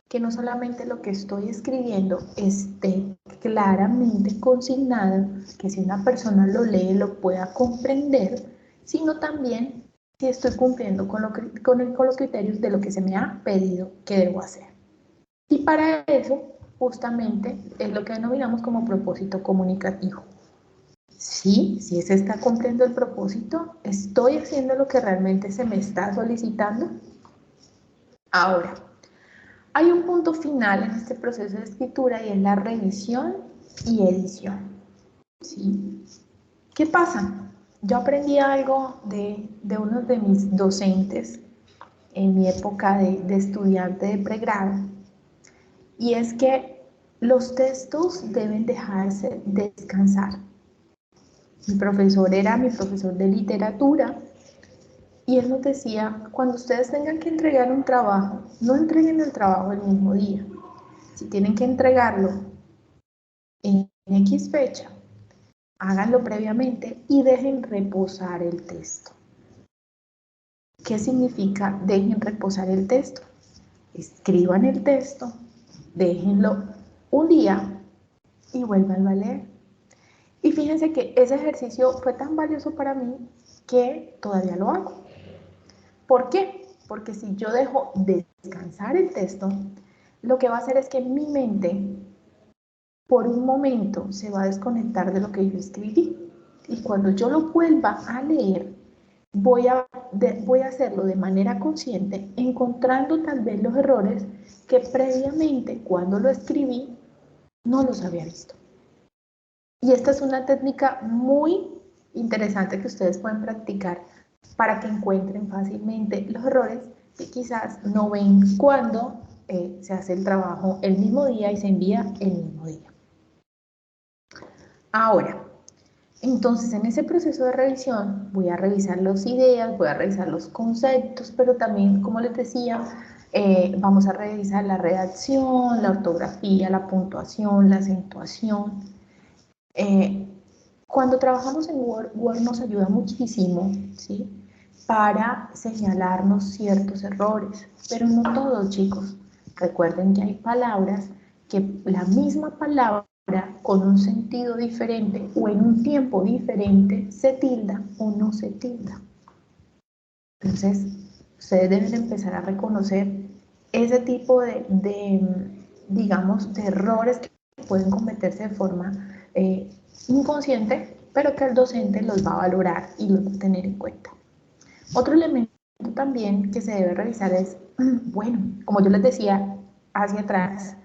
Speaker 1: que no solamente lo que estoy escribiendo esté claramente consignado, que si una persona lo lee lo pueda comprender, sino también si estoy cumpliendo con los criterios de lo que se me ha pedido que debo hacer. Y para eso, justamente, es lo que denominamos como propósito comunicativo. Sí, si se está cumpliendo el propósito, estoy haciendo lo que realmente se me está solicitando. Ahora, hay un punto final en este proceso de escritura y es la revisión y edición. ¿Sí? ¿Qué pasa? Yo aprendí algo de uno de mis docentes en mi época de estudiante de pregrado, y es que los textos deben dejarse descansar. Mi profesor era mi profesor de literatura y él nos decía, cuando ustedes tengan que entregar un trabajo, no entreguen el trabajo el mismo día. Si tienen que entregarlo en X fecha, háganlo previamente y dejen reposar el texto. ¿Qué significa dejen reposar el texto? Escriban el texto, déjenlo un día y vuélvanlo a leer. Y fíjense que ese ejercicio fue tan valioso para mí que todavía lo hago. ¿Por qué? Porque si yo dejo descansar el texto, lo que va a hacer es que mi mente por un momento se va a desconectar de lo que yo escribí. Y cuando yo lo vuelva a leer, voy a hacerlo de manera consciente, encontrando tal vez los errores que previamente, cuando lo escribí, no los había visto. Y esta es una técnica muy interesante que ustedes pueden practicar para que encuentren fácilmente los errores que quizás no ven cuando se hace el trabajo el mismo día y se envía el mismo día. Ahora, entonces en ese proceso de revisión voy a revisar las ideas, voy a revisar los conceptos, pero también, como les decía, vamos a revisar la redacción, la ortografía, la puntuación, la acentuación. Cuando trabajamos en Word, Word nos ayuda muchísimo, ¿sí?, para señalarnos ciertos errores, pero no todos, chicos. Recuerden que hay palabras que la misma palabra con un sentido diferente o en un tiempo diferente se tilda o no se tilda. Entonces, ustedes deben empezar a reconocer ese tipo digamos, de errores que pueden cometerse de forma inconsciente, pero que el docente los va a valorar y los va a tener en cuenta. Otro elemento también que se debe revisar es, bueno, como yo les decía hacia atrás,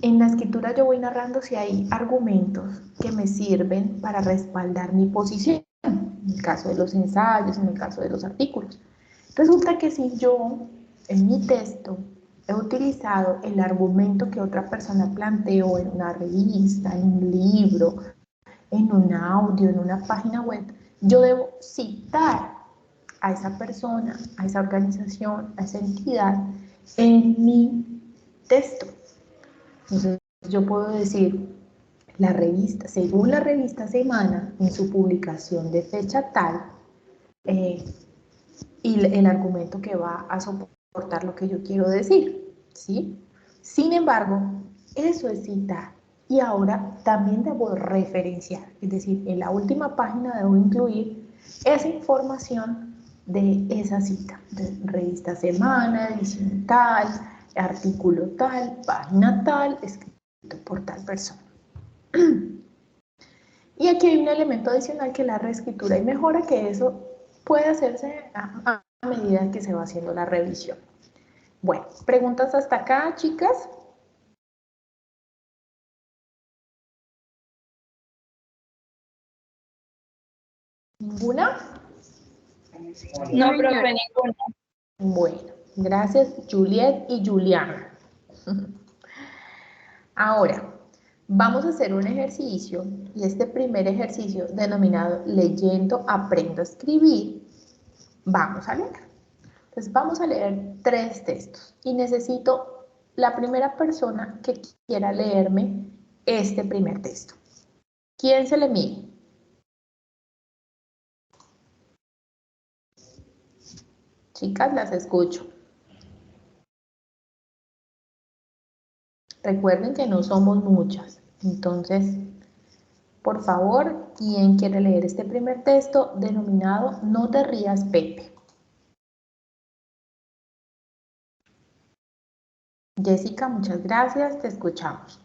Speaker 1: en la escritura yo voy narrando si hay argumentos que me sirven para respaldar mi posición, en el caso de los ensayos, en el caso de los artículos. Resulta que si yo en mi texto he utilizado el argumento que otra persona planteó en una revista, en un libro, en un audio, en una página web, yo debo citar a esa persona, a esa organización, a esa entidad en mi texto. Entonces yo puedo decir, la revista, según la revista Semana, en su publicación de fecha tal, y el argumento que va a soportar lo que yo quiero decir, ¿sí? Sin embargo, eso es citar. Y ahora también debo referenciar, es decir, en la última página debo incluir esa información de esa cita, de revista Semana, edición tal, artículo tal, página tal, escrito por tal persona. Y aquí hay un elemento adicional que es la reescritura y mejora, que eso puede hacerse a medida que se va haciendo la revisión. Bueno, ¿preguntas hasta acá, chicas? ¿Ninguna?
Speaker 4: No, profe, ninguna.
Speaker 1: Bueno, gracias Juliet y Juliana. Ahora, vamos a hacer un ejercicio, y este primer ejercicio denominado Leyendo Aprendo a Escribir, vamos a leer. Entonces vamos a leer 3 textos y necesito la primera persona que quiera leerme este primer texto. ¿Quién se le mide? Chicas, las escucho. Recuerden que no somos muchas, entonces, por favor, ¿quién quiere leer este primer texto denominado No te rías, Pepe? Jessica, muchas gracias, te escuchamos.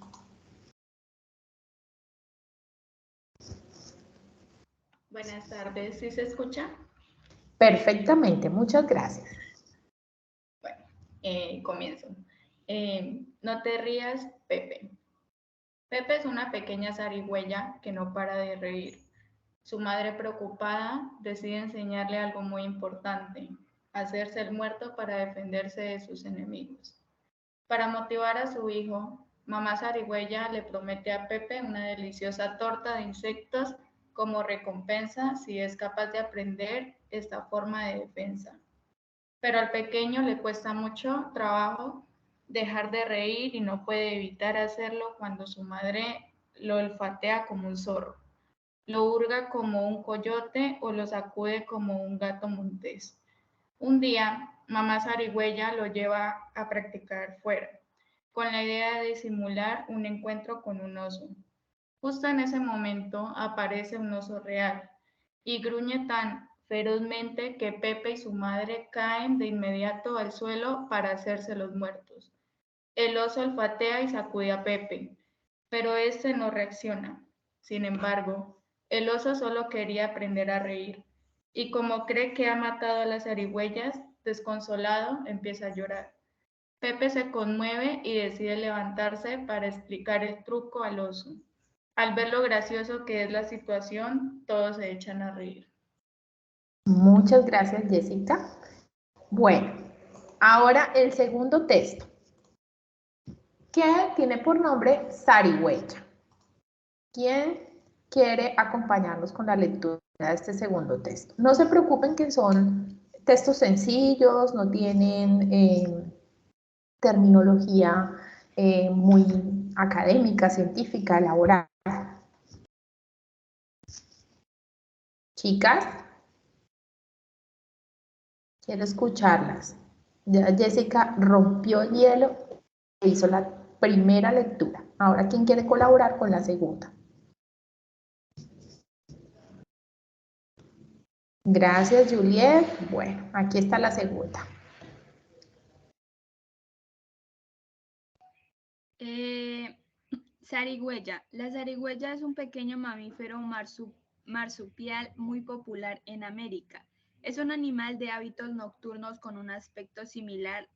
Speaker 5: Buenas tardes, ¿sí se escucha?
Speaker 1: Perfectamente, muchas gracias.
Speaker 5: Bueno, comienzo. No te rías, Pepe. Pepe es una pequeña zarigüeya que no para de reír. Su madre, preocupada, decide enseñarle algo muy importante: hacerse el muerto para defenderse de sus enemigos. Para motivar a su hijo, mamá zarigüeya le promete a Pepe una deliciosa torta de insectos como recompensa si es capaz de aprender esta forma de defensa. Pero al pequeño le cuesta mucho trabajo dejar de reír y no puede evitar hacerlo cuando su madre lo olfatea como un zorro, lo hurga como un coyote o lo sacude como un gato montés. Un día, mamá zarigüeya lo lleva a practicar fuera, con la idea de simular un encuentro con un oso. Justo en ese momento aparece un oso real y gruñe tan ferozmente que Pepe y su madre caen de inmediato al suelo para hacerse los muertos. El oso olfatea y sacude a Pepe, pero este no reacciona. Sin embargo, el oso solo quería aprender a reír, y como cree que ha matado a las zarigüeyas, desconsolado, empieza a llorar. Pepe se conmueve y decide levantarse para explicar el truco al oso. Al ver lo gracioso que es la situación, todos se echan a reír.
Speaker 1: Muchas gracias, Jessica. Bueno, ahora el segundo texto, que tiene por nombre Zarigüeya. ¿Quién quiere acompañarnos con la lectura de este segundo texto? No se preocupen que son textos sencillos, no tienen terminología muy académica, científica, elaborada. Chicas, quiero escucharlas. Ya Jessica rompió el hielo e hizo la primera lectura. Ahora, ¿quién quiere colaborar con la segunda? Gracias, Juliet. Bueno, aquí está la segunda.
Speaker 6: Zarigüeya. La zarigüeya es un pequeño mamífero marsupial muy popular en América. Es un animal de hábitos nocturnos con un aspecto similar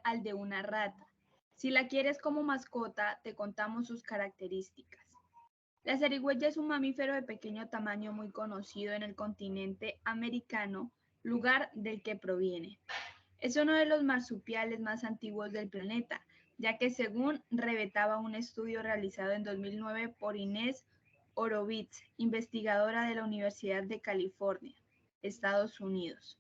Speaker 6: al de una rata. Si la quieres como mascota, te contamos sus características. La zarigüeya es un mamífero de pequeño tamaño muy conocido en el continente americano, lugar del que proviene. Es uno de los marsupiales más antiguos del planeta, ya que según revelaba un estudio realizado en 2009 por Inés Horowitz, investigadora de la Universidad de California, Estados Unidos.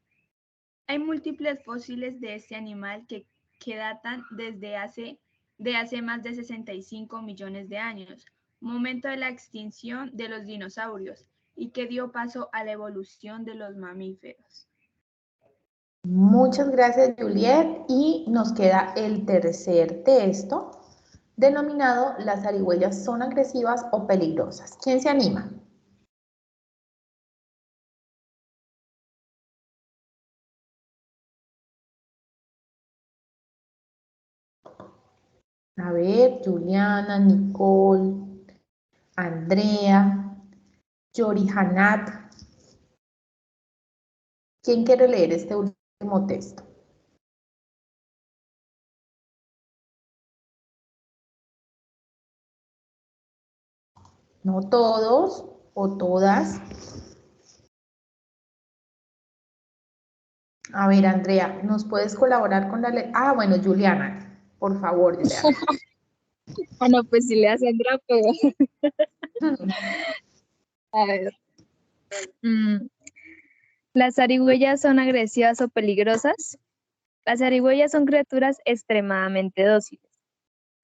Speaker 6: Hay múltiples fósiles de este animal que datan de hace más de 65 millones de años, momento de la extinción de los dinosaurios, y que dio paso a la evolución de los mamíferos.
Speaker 1: Muchas gracias, Juliet. Y nos queda el tercer texto, denominado Las zarigüeyas son agresivas o peligrosas. ¿Quién se anima? A ver, Juliana, Nicole, Andrea, Yorihanat. ¿Quién quiere leer este último texto? No todos o todas. A ver, Andrea, ¿nos puedes colaborar con la lectura? Ah, bueno, Juliana, por favor, Juliana.
Speaker 3: Bueno, pues si le hace Sandra, pero a ver. ¿Las zarigüeyas son agresivas o peligrosas? Las zarigüeyas son criaturas extremadamente dóciles.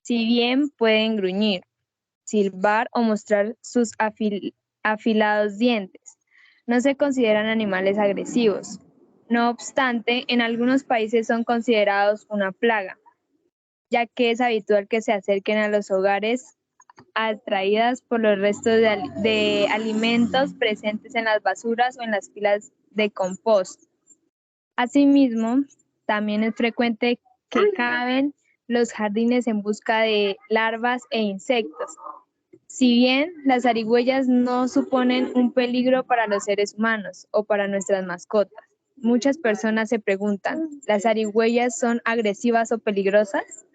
Speaker 3: Si bien pueden gruñir, silbar o mostrar sus afilados dientes, no se consideran animales agresivos. No obstante, en algunos países son considerados una plaga, ya que es habitual que se acerquen a los hogares atraídas por los restos de alimentos presentes en las basuras o en las pilas de compost. Asimismo, también es frecuente que caven los jardines en busca de larvas e insectos. Si bien las zarigüeyas no suponen un peligro para los seres humanos o para nuestras mascotas, muchas personas se preguntan, ¿las zarigüeyas son agresivas o peligrosas?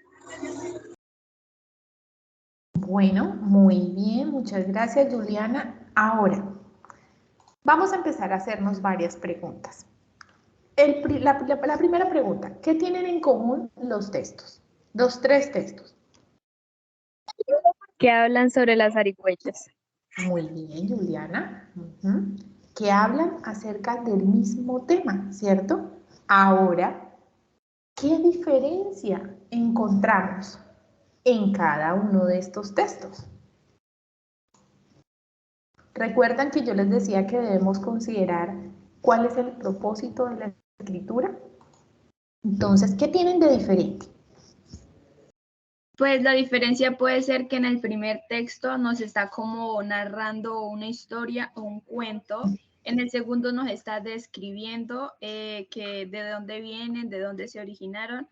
Speaker 1: Bueno, muy bien, muchas gracias, Juliana. Ahora, vamos a empezar a hacernos varias preguntas. La primera pregunta, ¿qué tienen en común los textos? Los tres textos.
Speaker 3: Que hablan sobre las zarigüeyas.
Speaker 1: Muy bien, Juliana. Que hablan acerca del mismo tema, ¿cierto? Ahora, ¿qué diferencia encontramos en cada uno de estos textos? ¿Recuerdan que yo les decía que debemos considerar cuál es el propósito de la escritura? Entonces, ¿qué tienen de diferente?
Speaker 6: Pues la diferencia puede ser que en el primer texto nos está como narrando una historia o un cuento. En el segundo nos está describiendo que de dónde vienen, de dónde se originaron.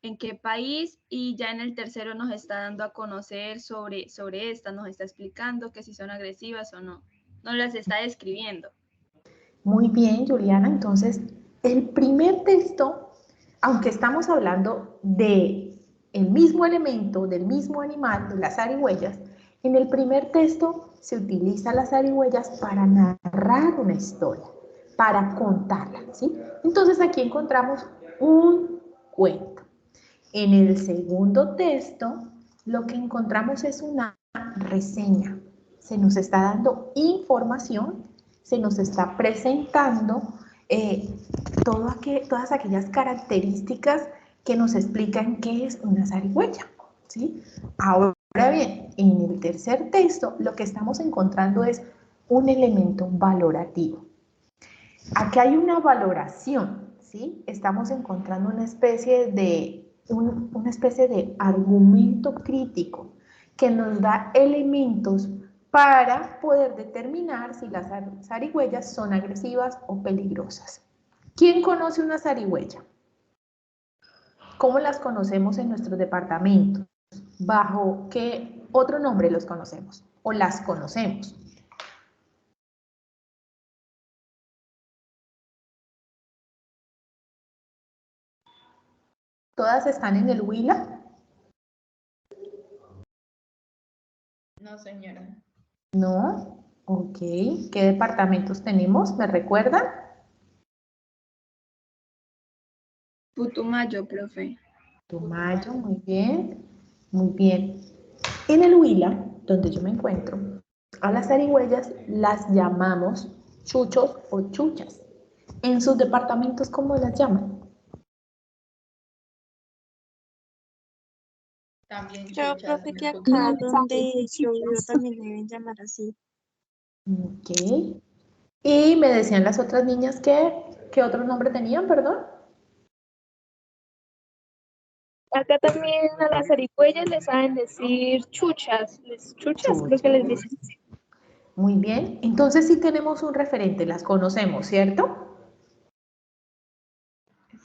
Speaker 6: en qué país, y ya en el tercero nos está dando a conocer sobre esta, nos está explicando que si son agresivas o no, nos las está describiendo.
Speaker 1: Muy bien, Juliana. Entonces, el primer texto, aunque estamos hablando de el mismo elemento, del mismo animal, de las zarigüeyas, en el primer texto se utiliza las zarigüeyas para narrar una historia, para contarla, ¿sí? Entonces aquí encontramos un cuento. En el segundo texto, lo que encontramos es una reseña. Se nos está dando información, se nos está presentando todas aquellas características que nos explican qué es una zarigüeya, ¿sí? Ahora bien, en el tercer texto, lo que estamos encontrando es un elemento valorativo. Aquí hay una valoración, ¿sí? Estamos encontrando una especie de argumento crítico que nos da elementos para poder determinar si las zarigüeyas son agresivas o peligrosas. ¿Quién conoce una zarigüeya? ¿Cómo las conocemos en nuestros departamentos? ¿Bajo qué otro nombre los conocemos o las conocemos? ¿Todas están en el Huila?
Speaker 5: No, señora.
Speaker 1: No. Ok. ¿Qué departamentos tenemos? ¿Me recuerdan?
Speaker 6: Putumayo, profe.
Speaker 1: Putumayo, muy bien. Muy bien. En el Huila, donde yo me encuentro, a las zarigüeyas las llamamos chuchos o chuchas. En sus departamentos, ¿cómo las llaman?
Speaker 5: También
Speaker 4: Yo
Speaker 5: chuchas.
Speaker 4: creo que acá donde yo vivo también deben llamar así.
Speaker 1: Ok. Y me decían las otras niñas que, ¿qué otro nombre tenían, perdón?
Speaker 3: Acá también a las zarigüeyas les saben decir chuchas. Chuchas creo que les dicen.
Speaker 1: Muy bien. Entonces sí tenemos un referente, las conocemos, ¿cierto?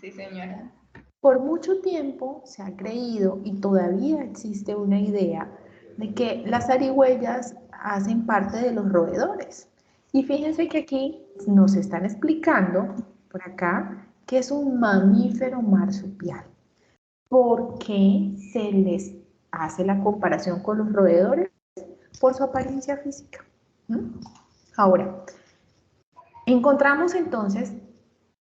Speaker 5: Sí, señora.
Speaker 1: Por mucho tiempo se ha creído y todavía existe una idea de que las zarigüeyas hacen parte de los roedores. Y fíjense que aquí nos están explicando, por acá, que es un mamífero marsupial. ¿Por qué se les hace la comparación con los roedores? Por su apariencia física. Ahora, encontramos entonces,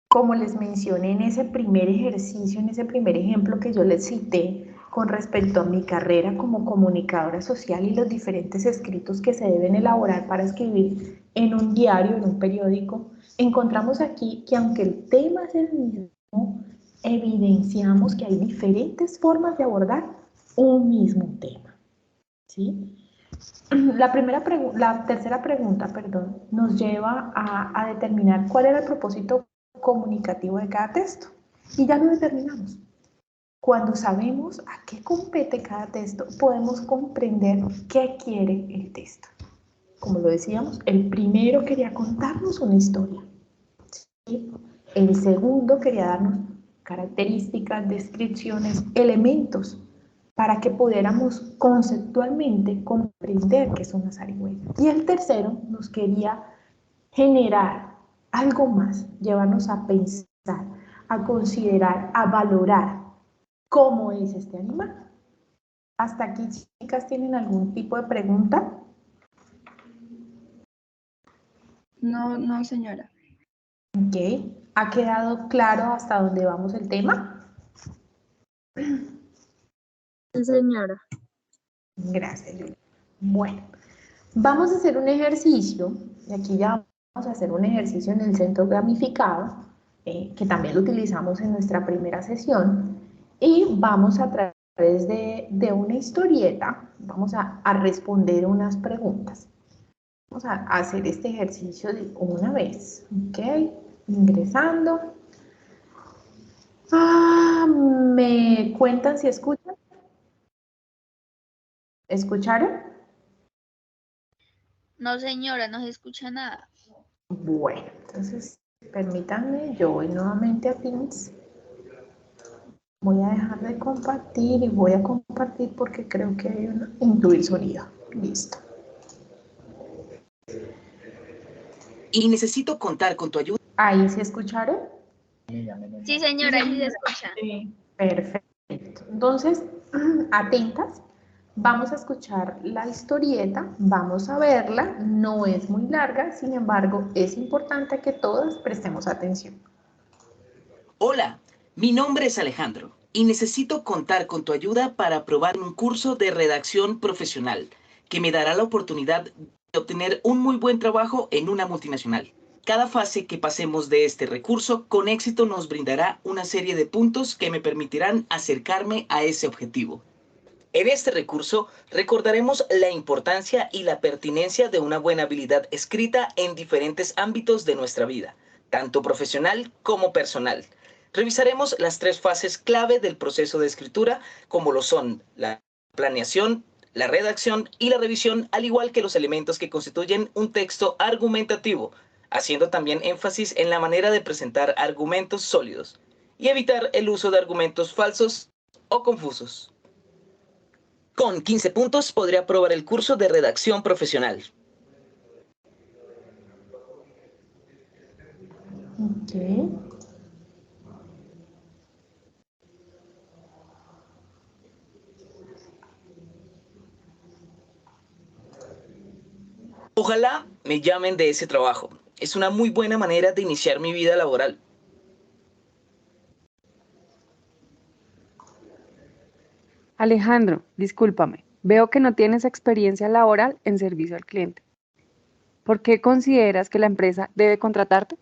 Speaker 1: como les mencioné en ese primer ejercicio, en ese primer ejemplo que yo les cité con respecto a mi carrera como comunicadora social y los diferentes escritos que se deben elaborar para escribir en un diario, en un periódico, encontramos aquí que aunque el tema es el mismo, evidenciamos que hay diferentes formas de abordar un mismo tema, ¿sí? La tercera pregunta, perdón, nos lleva a determinar cuál era el propósito comunicativo de cada texto. Y ya lo determinamos. Cuando sabemos a qué compete cada texto, podemos comprender qué quiere el texto. Como lo decíamos, el primero quería contarnos una historia. ¿Sí? El segundo quería darnos características, descripciones, elementos para que pudiéramos conceptualmente comprender qué es una zarigüeya. Y el tercero nos quería generar algo más, llevarnos a pensar, a considerar, a valorar cómo es este animal. ¿Hasta aquí, chicas, tienen algún tipo de pregunta?
Speaker 6: No, no, señora.
Speaker 1: Ok, ¿ha quedado claro hasta dónde vamos el tema?
Speaker 3: Sí, señora.
Speaker 1: Gracias, Julia. Bueno, vamos a hacer un ejercicio, y aquí ya vamos a hacer un ejercicio en el centro gamificado, que también lo utilizamos en nuestra primera sesión, y vamos a través de una historieta, vamos a responder unas preguntas. Vamos a hacer este ejercicio de una vez, ¿ok? Ingresando. ¿Me cuentan si escuchan? ¿Escucharon?
Speaker 7: No, señora, no se escucha nada.
Speaker 1: Bueno, entonces permítanme, yo voy nuevamente a Teams. Voy a dejar de compartir y voy a compartir porque creo que hay incluir sonido. Listo.
Speaker 8: Y necesito contar con tu ayuda.
Speaker 1: ¿Ahí se escucharon?
Speaker 7: Sí, señora, ahí sí se escucha.
Speaker 5: Sí.
Speaker 1: Perfecto. Entonces, atentas. Vamos a escuchar la historieta, vamos a verla. No es muy larga, sin embargo, es importante que todas prestemos atención.
Speaker 8: Hola, mi nombre es Alejandro y necesito contar con tu ayuda para aprobar un curso de redacción profesional que me dará la oportunidad de obtener un muy buen trabajo en una multinacional. Cada fase que pasemos de este recurso con éxito nos brindará una serie de puntos que me permitirán acercarme a ese objetivo. En este recurso recordaremos la importancia y la pertinencia de una buena habilidad escrita en diferentes ámbitos de nuestra vida, tanto profesional como personal. Revisaremos las 3 fases clave del proceso de escritura, como lo son la planeación, la redacción y la revisión, al igual que los elementos que constituyen un texto argumentativo, haciendo también énfasis en la manera de presentar argumentos sólidos y evitar el uso de argumentos falsos o confusos. Con 15 puntos podré aprobar el curso de redacción profesional.
Speaker 1: Ok.
Speaker 8: Ojalá me llamen de ese trabajo. Es una muy buena manera de iniciar mi vida laboral.
Speaker 9: Alejandro, discúlpame. Veo que no tienes experiencia laboral en servicio al cliente. ¿Por qué consideras que la empresa debe contratarte?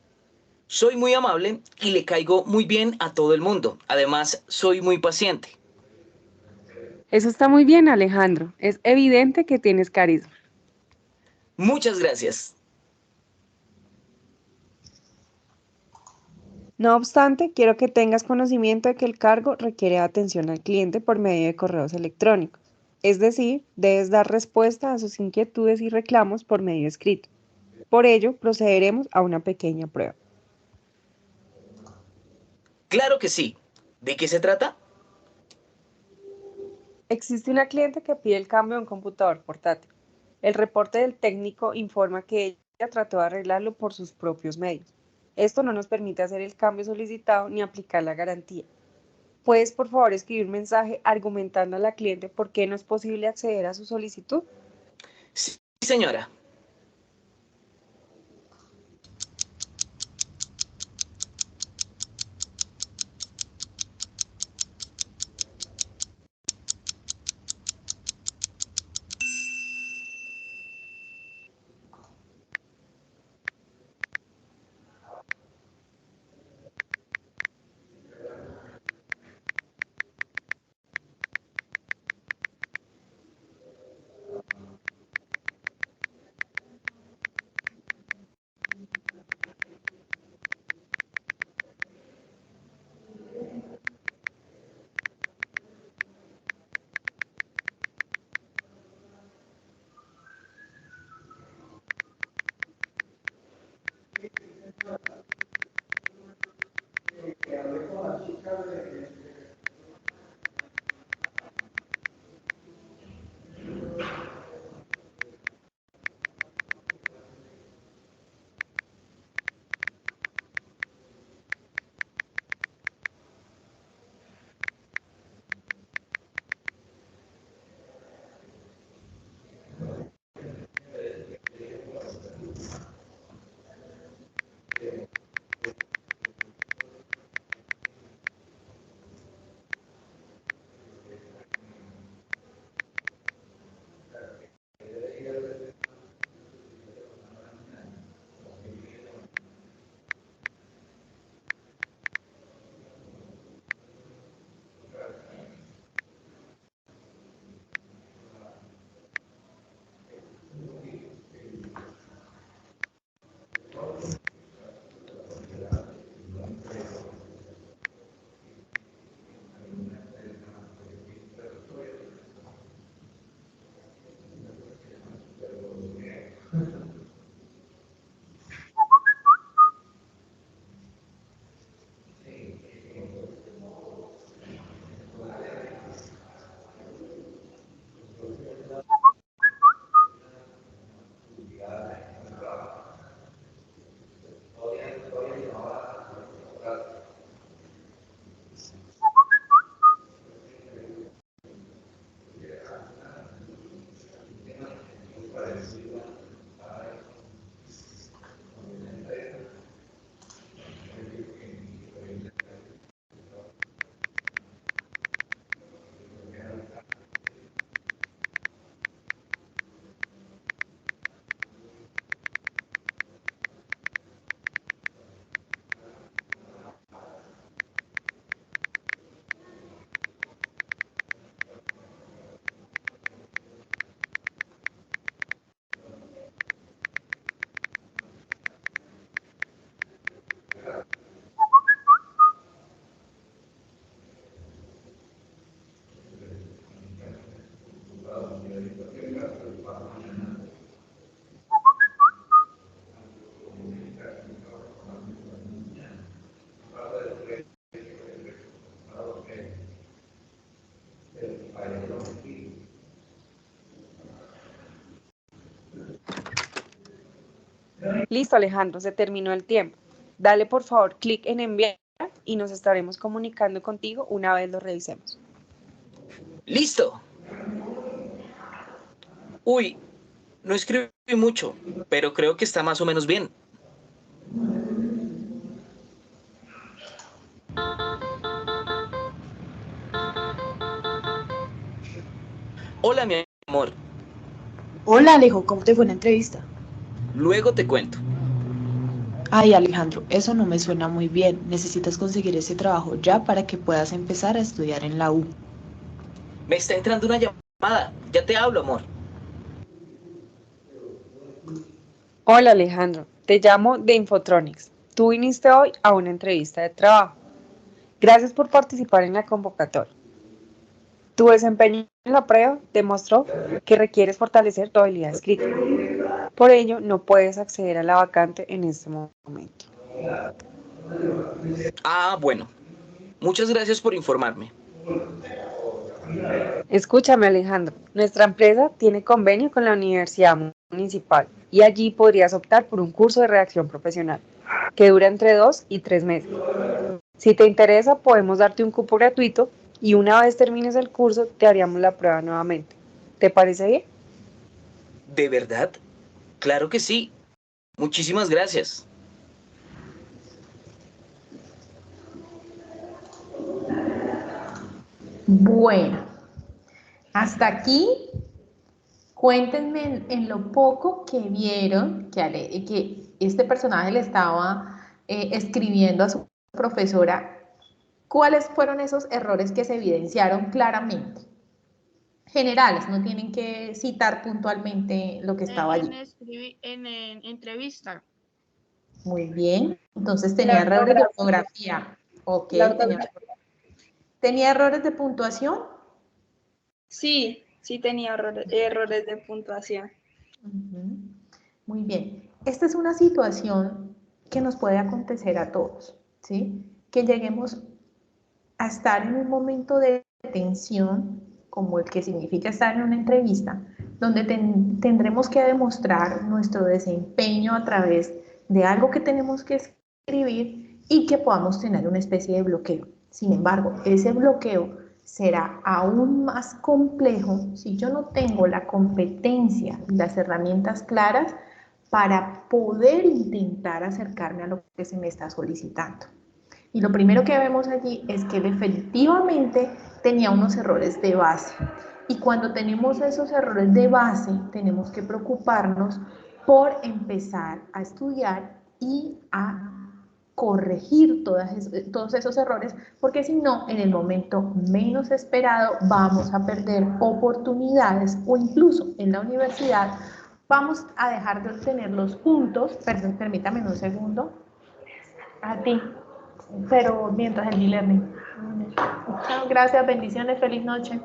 Speaker 8: Soy muy amable y le caigo muy bien a todo el mundo. Además, soy muy paciente.
Speaker 9: Eso está muy bien, Alejandro. Es evidente que tienes carisma.
Speaker 8: Muchas gracias.
Speaker 9: No obstante, quiero que tengas conocimiento de que el cargo requiere atención al cliente por medio de correos electrónicos. Es decir, debes dar respuesta a sus inquietudes y reclamos por medio escrito. Por ello, procederemos a una pequeña prueba.
Speaker 8: Claro que sí. ¿De qué se trata?
Speaker 9: Existe una cliente que pide el cambio de un computador portátil. El reporte del técnico informa que ella trató de arreglarlo por sus propios medios. Esto no nos permite hacer el cambio solicitado ni aplicar la garantía. ¿Puedes, por favor, escribir un mensaje argumentando a la cliente por qué no es posible acceder a su solicitud?
Speaker 8: Sí, señora.
Speaker 9: Listo, Alejandro, se terminó el tiempo. Dale por favor clic en enviar y nos estaremos comunicando contigo una vez lo revisemos.
Speaker 8: ¡Listo! Uy, no escribí mucho, pero creo que está más o menos bien. Hola, mi amor.
Speaker 10: Hola Alejo, ¿cómo te fue la entrevista?
Speaker 8: Luego te cuento.
Speaker 10: Ay Alejandro, eso no me suena muy bien. Necesitas conseguir ese trabajo ya para que puedas empezar a estudiar en la U.
Speaker 8: Me está entrando una llamada. Ya te hablo, amor.
Speaker 9: Hola Alejandro, te llamo de Infotronics. Tú viniste hoy a una entrevista de trabajo. Gracias por participar en la convocatoria. Tu desempeño en la prueba demostró que requieres fortalecer tu habilidad escrita. Por ello, no puedes acceder a la vacante en este momento.
Speaker 8: Ah, bueno. Muchas gracias por informarme.
Speaker 9: Escúchame Alejandro, nuestra empresa tiene convenio con la Universidad Municipal y allí podrías optar por un curso de redacción profesional que dura entre 2 y 3 meses. Si te interesa, podemos darte un cupo gratuito y una vez termines el curso, te haríamos la prueba nuevamente. ¿Te parece bien?
Speaker 8: ¿De verdad? Claro que sí. Muchísimas gracias.
Speaker 1: Bueno, hasta aquí. Cuéntenme en lo poco que vieron que este personaje le estaba escribiendo a su profesora, ¿cuáles fueron esos errores que se evidenciaron claramente? Generales, no tienen que citar puntualmente lo que estaba allí.
Speaker 6: En entrevista.
Speaker 1: Muy bien, entonces tenía errores de ortografía. Ok, ¿tenía errores de puntuación?
Speaker 2: Sí, sí tenía errores de puntuación.
Speaker 1: Muy bien. Esta es una situación que nos puede acontecer a todos, ¿sí? Que lleguemos a estar en un momento de tensión, como el que significa estar en una entrevista, donde tendremos que demostrar nuestro desempeño a través de algo que tenemos que escribir y que podamos tener una especie de bloqueo. Sin embargo, ese bloqueo será aún más complejo si yo no tengo la competencia y las herramientas claras para poder intentar acercarme a lo que se me está solicitando. Y lo primero que vemos allí es que él efectivamente tenía unos errores de base. Y cuando tenemos esos errores de base, tenemos que preocuparnos por empezar a estudiar y a corregir todos esos errores, porque si no, en el momento menos esperado vamos a perder oportunidades o incluso en la universidad vamos a dejar de obtener los puntos. Perdón, permítame un segundo. A ti, pero mientras el e-learning. Chao, gracias, bendiciones, feliz noche.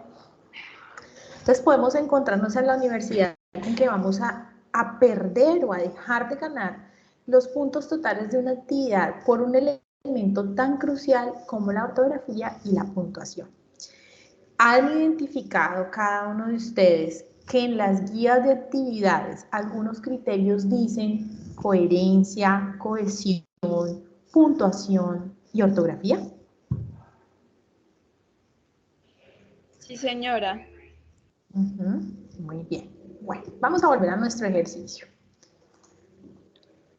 Speaker 1: Entonces podemos encontrarnos en la universidad en que vamos a perder o a dejar de ganar los puntos totales de una actividad por un elemento tan crucial como la ortografía y la puntuación. ¿Han identificado cada uno de ustedes que en las guías de actividades algunos criterios dicen coherencia, cohesión, puntuación y ortografía?
Speaker 2: Sí, señora.
Speaker 1: Muy bien. Bueno, vamos a volver a nuestro ejercicio.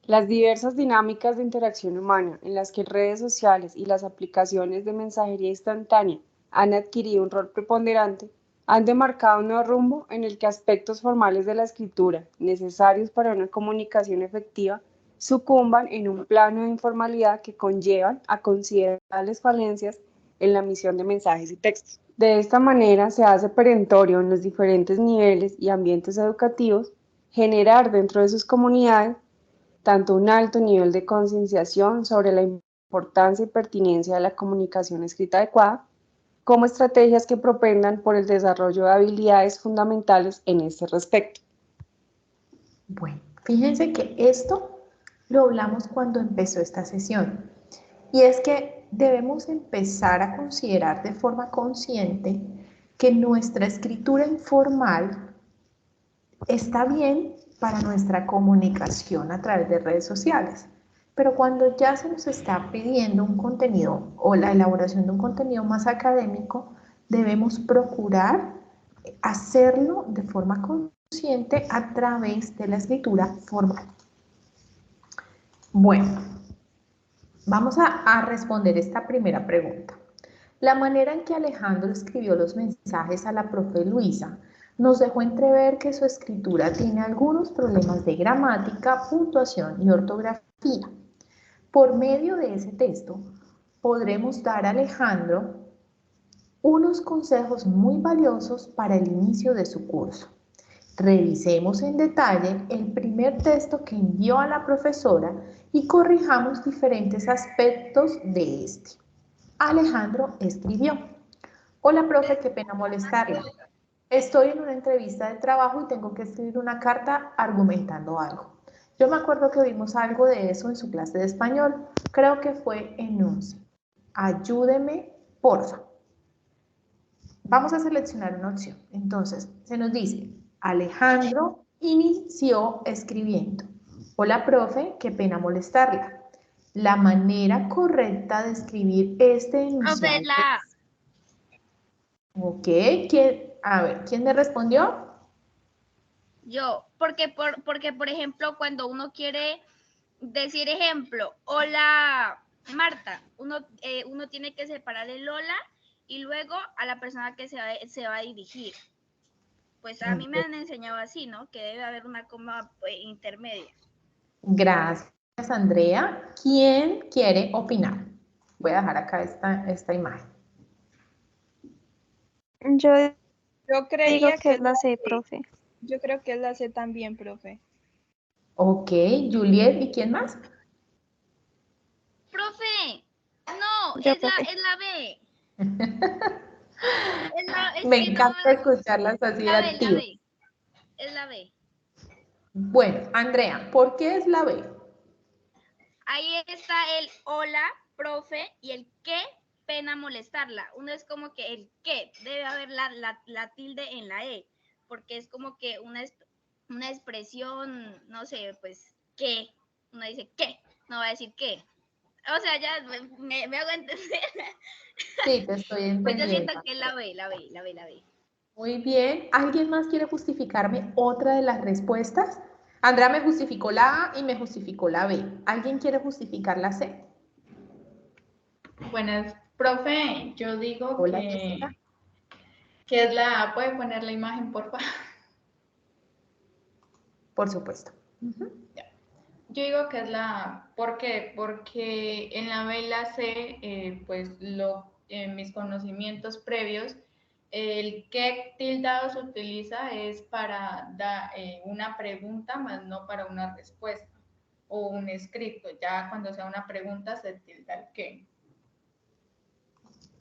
Speaker 9: Las diversas dinámicas de interacción humana en las que redes sociales y las aplicaciones de mensajería instantánea han adquirido un rol preponderante han demarcado un nuevo rumbo en el que aspectos formales de la escritura, necesarios para una comunicación efectiva, sucumban en un plano de informalidad que conllevan a considerables falencias en la emisión de mensajes y textos. De esta manera se hace perentorio en los diferentes niveles y ambientes educativos generar dentro de sus comunidades tanto un alto nivel de concienciación sobre la importancia y pertinencia de la comunicación escrita adecuada, como estrategias que propendan por el desarrollo de habilidades fundamentales en este respecto.
Speaker 1: Bueno, fíjense que esto lo hablamos cuando empezó esta sesión, y es que debemos empezar a considerar de forma consciente que nuestra escritura informal está bien para nuestra comunicación a través de redes sociales. Pero cuando ya se nos está pidiendo un contenido o la elaboración de un contenido más académico, debemos procurar hacerlo de forma consciente a través de la escritura formal. Bueno, vamos a responder esta primera pregunta. La manera en que Alejandro escribió los mensajes a la profe Luisa nos dejó entrever que su escritura tiene algunos problemas de gramática, puntuación y ortografía. Por medio de ese texto, podremos dar a Alejandro unos consejos muy valiosos para el inicio de su curso. Revisemos en detalle el primer texto que envió a la profesora y corrijamos diferentes aspectos de este. Alejandro escribió: hola profe, qué pena molestarla. Estoy en una entrevista de trabajo y tengo que escribir una carta argumentando algo. Yo me acuerdo que vimos algo de eso en su clase de español. Creo que fue en 11. Ayúdeme, porfa. Vamos a seleccionar una opción. Entonces, se nos dice, Alejandro inició escribiendo: hola profe, qué pena molestarla. La manera correcta de escribir este enunciado. Ok, ¿quién me respondió?
Speaker 7: Yo, porque por ejemplo, cuando uno quiere decir ejemplo, hola Marta, uno tiene que separar el hola y luego a la persona que se va a dirigir. Pues a mí me han enseñado así, ¿no? Que debe haber una coma intermedia.
Speaker 1: Gracias, Andrea. ¿Quién quiere opinar? Voy a dejar acá esta imagen.
Speaker 2: Yo creía
Speaker 3: Digo que es la C, profe.
Speaker 2: Yo creo que es la C también, profe.
Speaker 1: Ok, Juliet, ¿y quién más?
Speaker 7: Profe, no,
Speaker 3: Yo,
Speaker 7: es la B.
Speaker 1: Me encanta escucharlas así activas.
Speaker 7: Es la B.
Speaker 1: Bueno, Andrea, ¿por qué es la B?
Speaker 7: Ahí está el hola, profe, y el qué pena molestarla. Uno es como que el qué, debe haber la tilde en la E, porque es como que una expresión, no sé, pues, qué. Uno dice qué, no va a decir qué. O sea, ya me hago entender.
Speaker 1: Sí, te estoy entendiendo.
Speaker 7: Pues yo siento que es la B.
Speaker 1: Muy bien. ¿Alguien más quiere justificarme otra de las respuestas? Andrea me justificó la A y me justificó la B. ¿Alguien quiere justificar la C?
Speaker 5: Buenas, profe, yo digo
Speaker 1: Hola,
Speaker 5: que es la A. ¿Puede poner la imagen, por favor?
Speaker 1: Por supuesto.
Speaker 5: Yo digo que es la A. ¿Por qué? Porque en la B y la C, pues mis conocimientos previos, el que tildado se utiliza es para dar una pregunta, más no para una respuesta o un escrito. Ya cuando sea una pregunta se tilda el qué.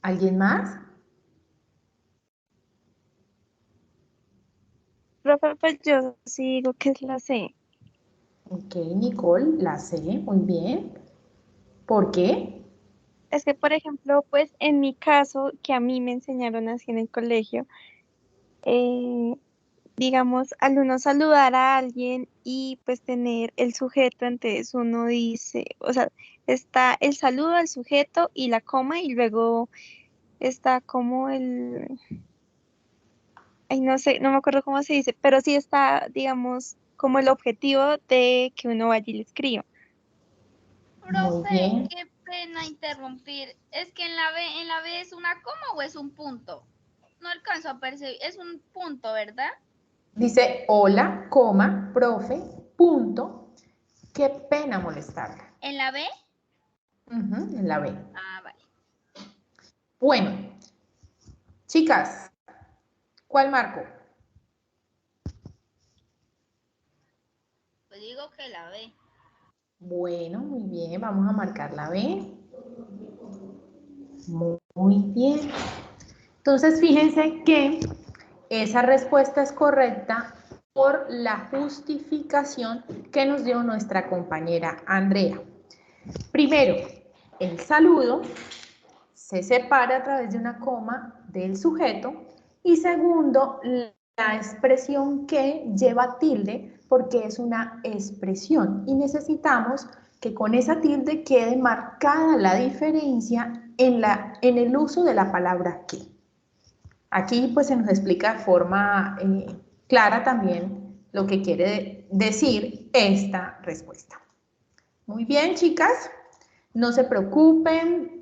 Speaker 1: ¿Alguien más?
Speaker 3: Profe, pues yo sí digo que es la C.
Speaker 1: Ok, Nicole, la C, muy bien. ¿Por qué?
Speaker 3: Es que, por ejemplo, pues en mi caso, que a mí me enseñaron así en el colegio, digamos, al uno saludar a alguien y pues tener el sujeto, entonces uno dice, o sea, está el saludo al sujeto y la coma y luego está como ay, no sé, no me acuerdo cómo se dice, pero sí está, digamos, como el objetivo de que uno vaya y le escriba.
Speaker 7: Profe, qué pena interrumpir. Es que en la B es una coma o es un punto. No alcanzo a percibir. Es un punto, ¿verdad?
Speaker 1: Dice, hola, coma, profe, punto. Qué pena molestarla.
Speaker 7: ¿En la B?
Speaker 1: En la B.
Speaker 7: Ah, vale.
Speaker 1: Bueno, chicas, ¿cuál marco?
Speaker 7: Pues digo que la B.
Speaker 1: Bueno, muy bien, vamos a marcar la B. Muy bien. Entonces, fíjense que esa respuesta es correcta por la justificación que nos dio nuestra compañera Andrea. Primero, el saludo se separa a través de una coma del sujeto Y segundo, la expresión que lleva tilde porque es una expresión y necesitamos que con esa tilde quede marcada la diferencia en el uso de la palabra que. Aquí pues se nos explica de forma clara también lo que quiere decir esta respuesta. Muy bien, chicas, no se preocupen,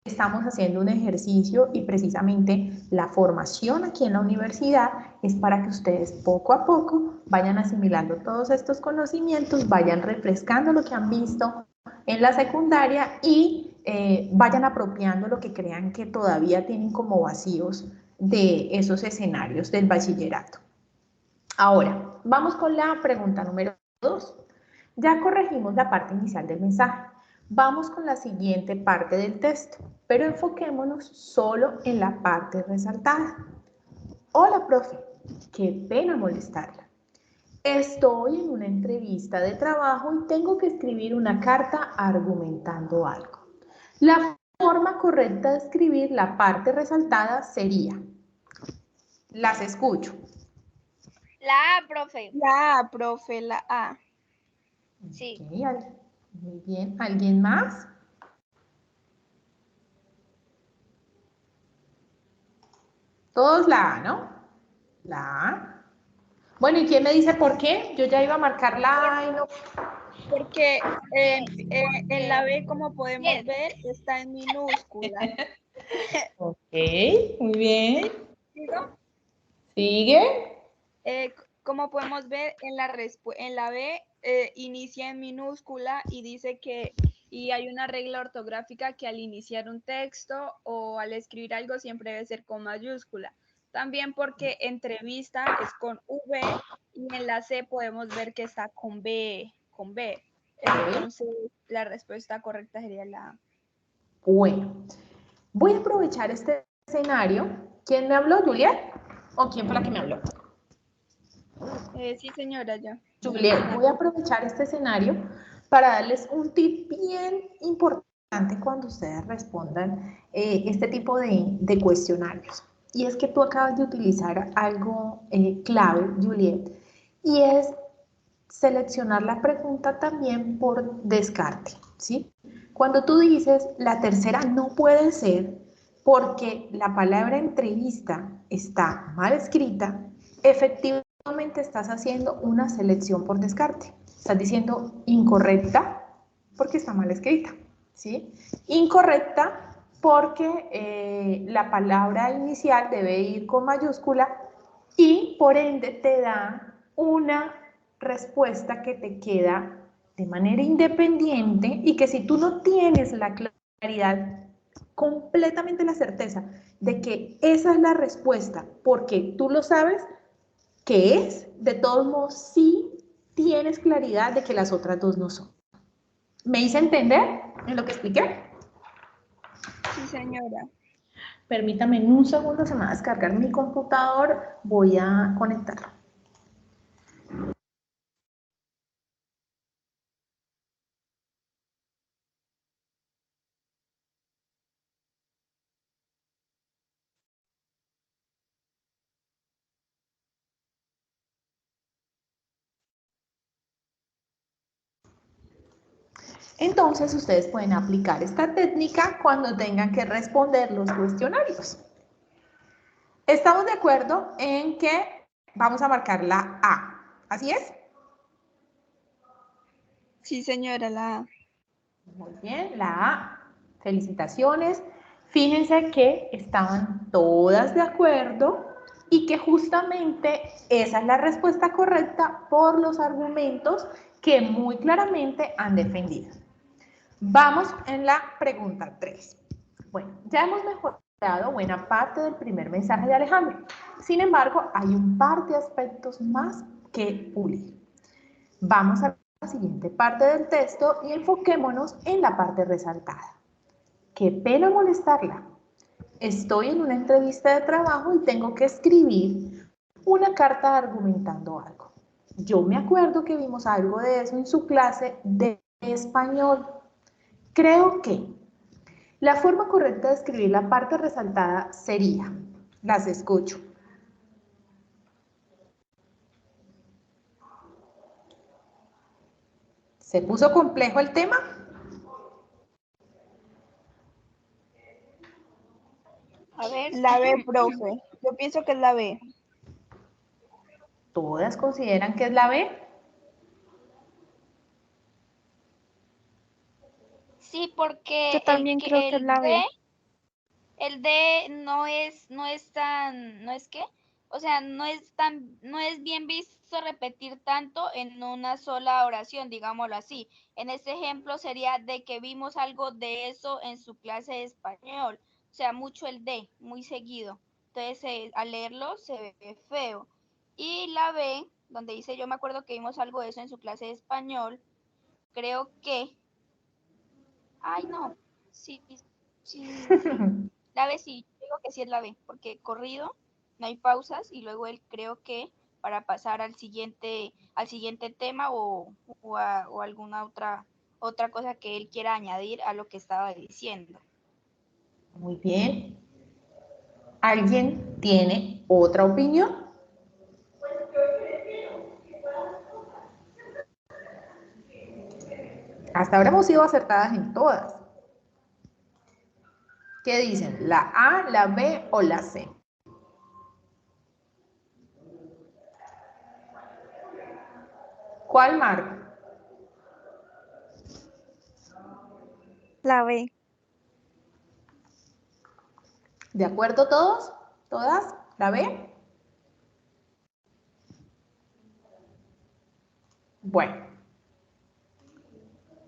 Speaker 1: estamos haciendo un ejercicio y precisamente la formación aquí en la universidad es para que ustedes poco a poco vayan asimilando todos estos conocimientos, vayan refrescando lo que han visto en la secundaria y vayan apropiando lo que crean que todavía tienen como vacíos de esos escenarios del bachillerato. Ahora, vamos con la pregunta número 2. Ya corregimos la parte inicial del mensaje. Vamos con la siguiente parte del texto, pero enfoquémonos solo en la parte resaltada. Hola, profe, qué pena molestarla. Estoy en una entrevista de trabajo y tengo que escribir una carta argumentando algo. La forma correcta de escribir la parte resaltada sería, las escucho.
Speaker 7: La A, profe.
Speaker 2: La A, profe, la A.
Speaker 7: Sí.
Speaker 1: Okay, muy bien. ¿Alguien más? Todos la A, ¿no? La A. Bueno, ¿y quién me dice por qué? Yo ya iba a marcar la A y no.
Speaker 2: Porque en la B, como podemos ver, está en minúscula.
Speaker 1: Ok, muy bien.
Speaker 2: ¿Sigo?
Speaker 1: ¿Sigue?
Speaker 2: Como podemos ver, en la B inicia en minúscula y dice que y hay una regla ortográfica que al iniciar un texto o al escribir algo siempre debe ser con mayúscula. También porque entrevista es con V y en la C podemos ver que está con B. Entonces, la respuesta correcta sería la A.
Speaker 1: Bueno, voy a aprovechar este escenario. ¿Quién me habló, Juliet? ¿O quién fue la que me habló?
Speaker 2: Sí, señora, ya.
Speaker 1: Juliet, voy a aprovechar este escenario para darles un tip bien importante cuando ustedes respondan este tipo de cuestionarios. Y es que tú acabas de utilizar algo clave, Juliet, y es seleccionar la pregunta también por descarte, ¿sí? Cuando tú dices la tercera no puede ser porque la palabra entrevista está mal escrita, efectivamente estás haciendo una selección por descarte. Estás diciendo incorrecta porque está mal escrita, ¿sí? Incorrecta porque la palabra inicial debe ir con mayúscula y por ende te da una respuesta que te queda de manera independiente y que si tú no tienes la claridad, completamente la certeza de que esa es la respuesta, porque tú lo sabes que es, de todos modos sí tienes claridad de que las otras dos no son. ¿Me hice entender en lo que expliqué?
Speaker 2: Sí, señora.
Speaker 1: Permítame en un segundo, se me va a descargar mi computador, voy a conectarlo. Entonces, ustedes pueden aplicar esta técnica cuando tengan que responder los cuestionarios. Estamos de acuerdo en que vamos a marcar la A. ¿Así es?
Speaker 2: Sí, señora, la A.
Speaker 1: Muy bien, la A. Felicitaciones. Fíjense que estaban todas de acuerdo y que justamente esa es la respuesta correcta por los argumentos que muy claramente han defendido. Vamos en la pregunta 3. Bueno, ya hemos mejorado buena parte del primer mensaje de Alejandro. Sin embargo, hay un par de aspectos más que pulir. Vamos a la siguiente parte del texto y enfoquémonos en la parte resaltada. Qué pena molestarla. Estoy en una entrevista de trabajo y tengo que escribir una carta argumentando algo. Yo me acuerdo que vimos algo de eso en su clase de español. Creo que la forma correcta de escribir la parte resaltada sería, Las escucho. ¿Se puso complejo el tema?
Speaker 2: A ver. La B, profe. Yo pienso que es la B.
Speaker 1: ¿Todas consideran que es la B?
Speaker 7: Sí, porque
Speaker 4: Yo también creo que es la B.
Speaker 7: el D no es tan, ¿no es qué? O sea, no es bien visto repetir tanto en una sola oración, digámoslo así. En este ejemplo sería de que vimos algo de eso en su clase de español. O sea, mucho el D, muy seguido. Entonces, al leerlo se ve feo. Y la B, donde dice, yo me acuerdo que vimos algo de eso en su clase de español, creo que... Ay, no. Sí. La B sí, digo que sí es la B, porque corrido, no hay pausas y luego él creo que para pasar al siguiente tema o alguna otra cosa que él quiera añadir a lo que estaba diciendo.
Speaker 1: Muy bien. ¿Alguien tiene otra opinión? Hasta ahora hemos sido acertadas en todas. ¿Qué dicen? ¿La A, la B o la C? ¿Cuál marca?
Speaker 4: La B.
Speaker 1: ¿De acuerdo todos? ¿Todas? ¿La B? Bueno.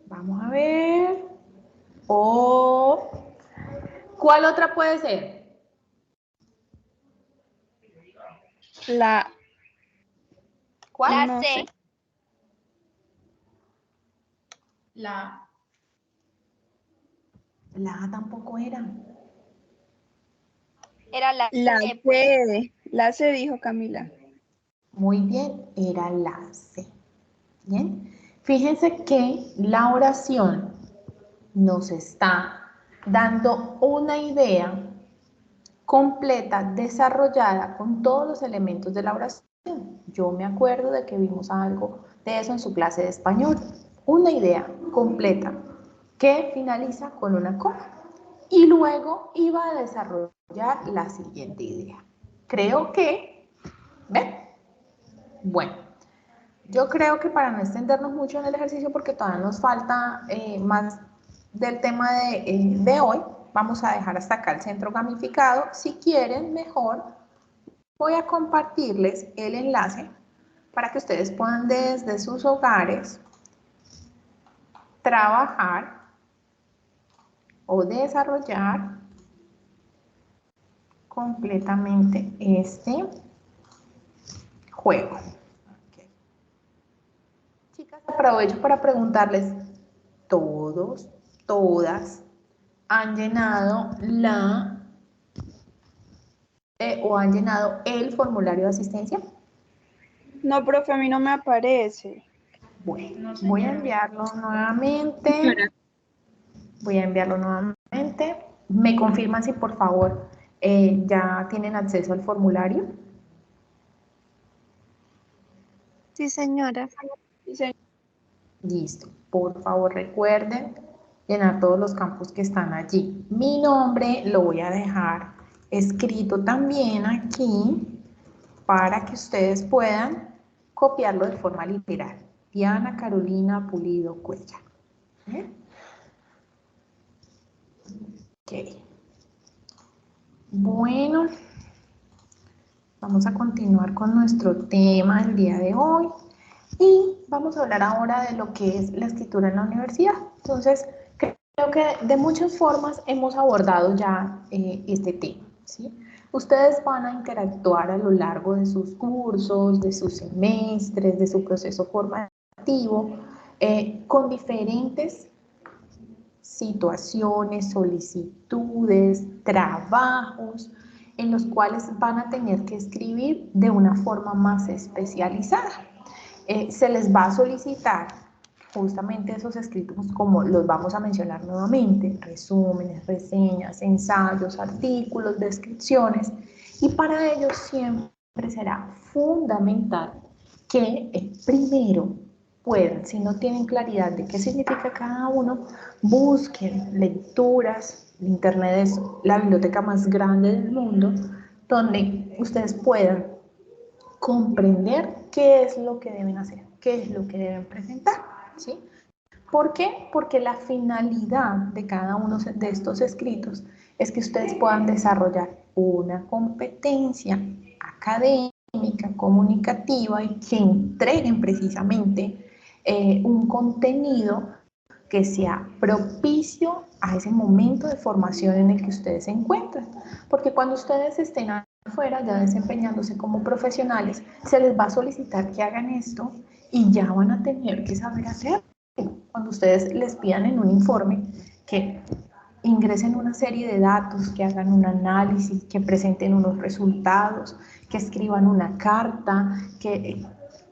Speaker 1: Vamos a ver. ¿Cuál otra puede ser? ¿Cuál?
Speaker 7: La
Speaker 4: No
Speaker 7: C.
Speaker 4: sé.
Speaker 5: La
Speaker 1: A tampoco era.
Speaker 7: Era la
Speaker 2: La
Speaker 7: C, pues.
Speaker 2: C. La C dijo Camila.
Speaker 1: Muy bien, era la C. Bien. Fíjense que la oración nos está dando una idea completa, desarrollada con todos los elementos de la oración. Yo me acuerdo de que vimos algo de eso en su clase de español. Una idea completa que finaliza con una coma. Y luego iba a desarrollar la siguiente idea. Creo que, ¿ven? Bueno, yo creo que para no extendernos mucho en el ejercicio, porque todavía nos falta más del tema de hoy, vamos a dejar hasta acá el centro gamificado. Si quieren, mejor voy a compartirles el enlace para que ustedes puedan desde sus hogares trabajar o desarrollar completamente este juego. Okay. Chicas, aprovecho para preguntarles, ¿todos, todas han llenado o han llenado el formulario de asistencia?
Speaker 2: No, profe, a mí no me aparece.
Speaker 1: Bueno, voy a enviarlo nuevamente. Voy a enviarlo nuevamente. ¿Me confirman si por favor ya tienen acceso al formulario?
Speaker 4: Sí, señora.
Speaker 1: Listo. Por favor recuerden llenar todos los campos que están allí. Mi nombre lo voy a dejar escrito también aquí para que ustedes puedan copiarlo de forma literal. Diana Carolina Pulido Cuellar. ¿Bien? Ok. Bueno, vamos a continuar con nuestro tema el día de hoy y vamos a hablar ahora de lo que es la escritura en la universidad. Entonces, creo que de muchas formas hemos abordado ya este tema, ¿sí? Ustedes van a interactuar a lo largo de sus cursos, de sus semestres, de su proceso formativo, con diferentes situaciones, solicitudes, trabajos, en los cuales van a tener que escribir de una forma más especializada. Se les va a solicitar justamente esos escritos, como los vamos a mencionar nuevamente, resúmenes, reseñas, ensayos, artículos, descripciones, Y para ello siempre será fundamental que primero puedan, si no tienen claridad de qué significa cada uno, busquen lecturas. Internet es la biblioteca más grande del mundo, donde ustedes puedan comprender qué es lo que deben hacer, qué es lo que deben presentar, ¿sí? ¿Por qué? Porque la finalidad de cada uno de estos escritos es que ustedes puedan desarrollar una competencia académica, comunicativa y que entreguen precisamente un contenido que sea propicio a ese momento de formación en el que ustedes se encuentran. Porque cuando ustedes estén afuera ya desempeñándose como profesionales, se les va a solicitar que hagan esto y ya van a tener que saber hacerlo. Cuando ustedes les pidan en un informe que ingresen una serie de datos, que hagan un análisis, que presenten unos resultados, que escriban una carta, que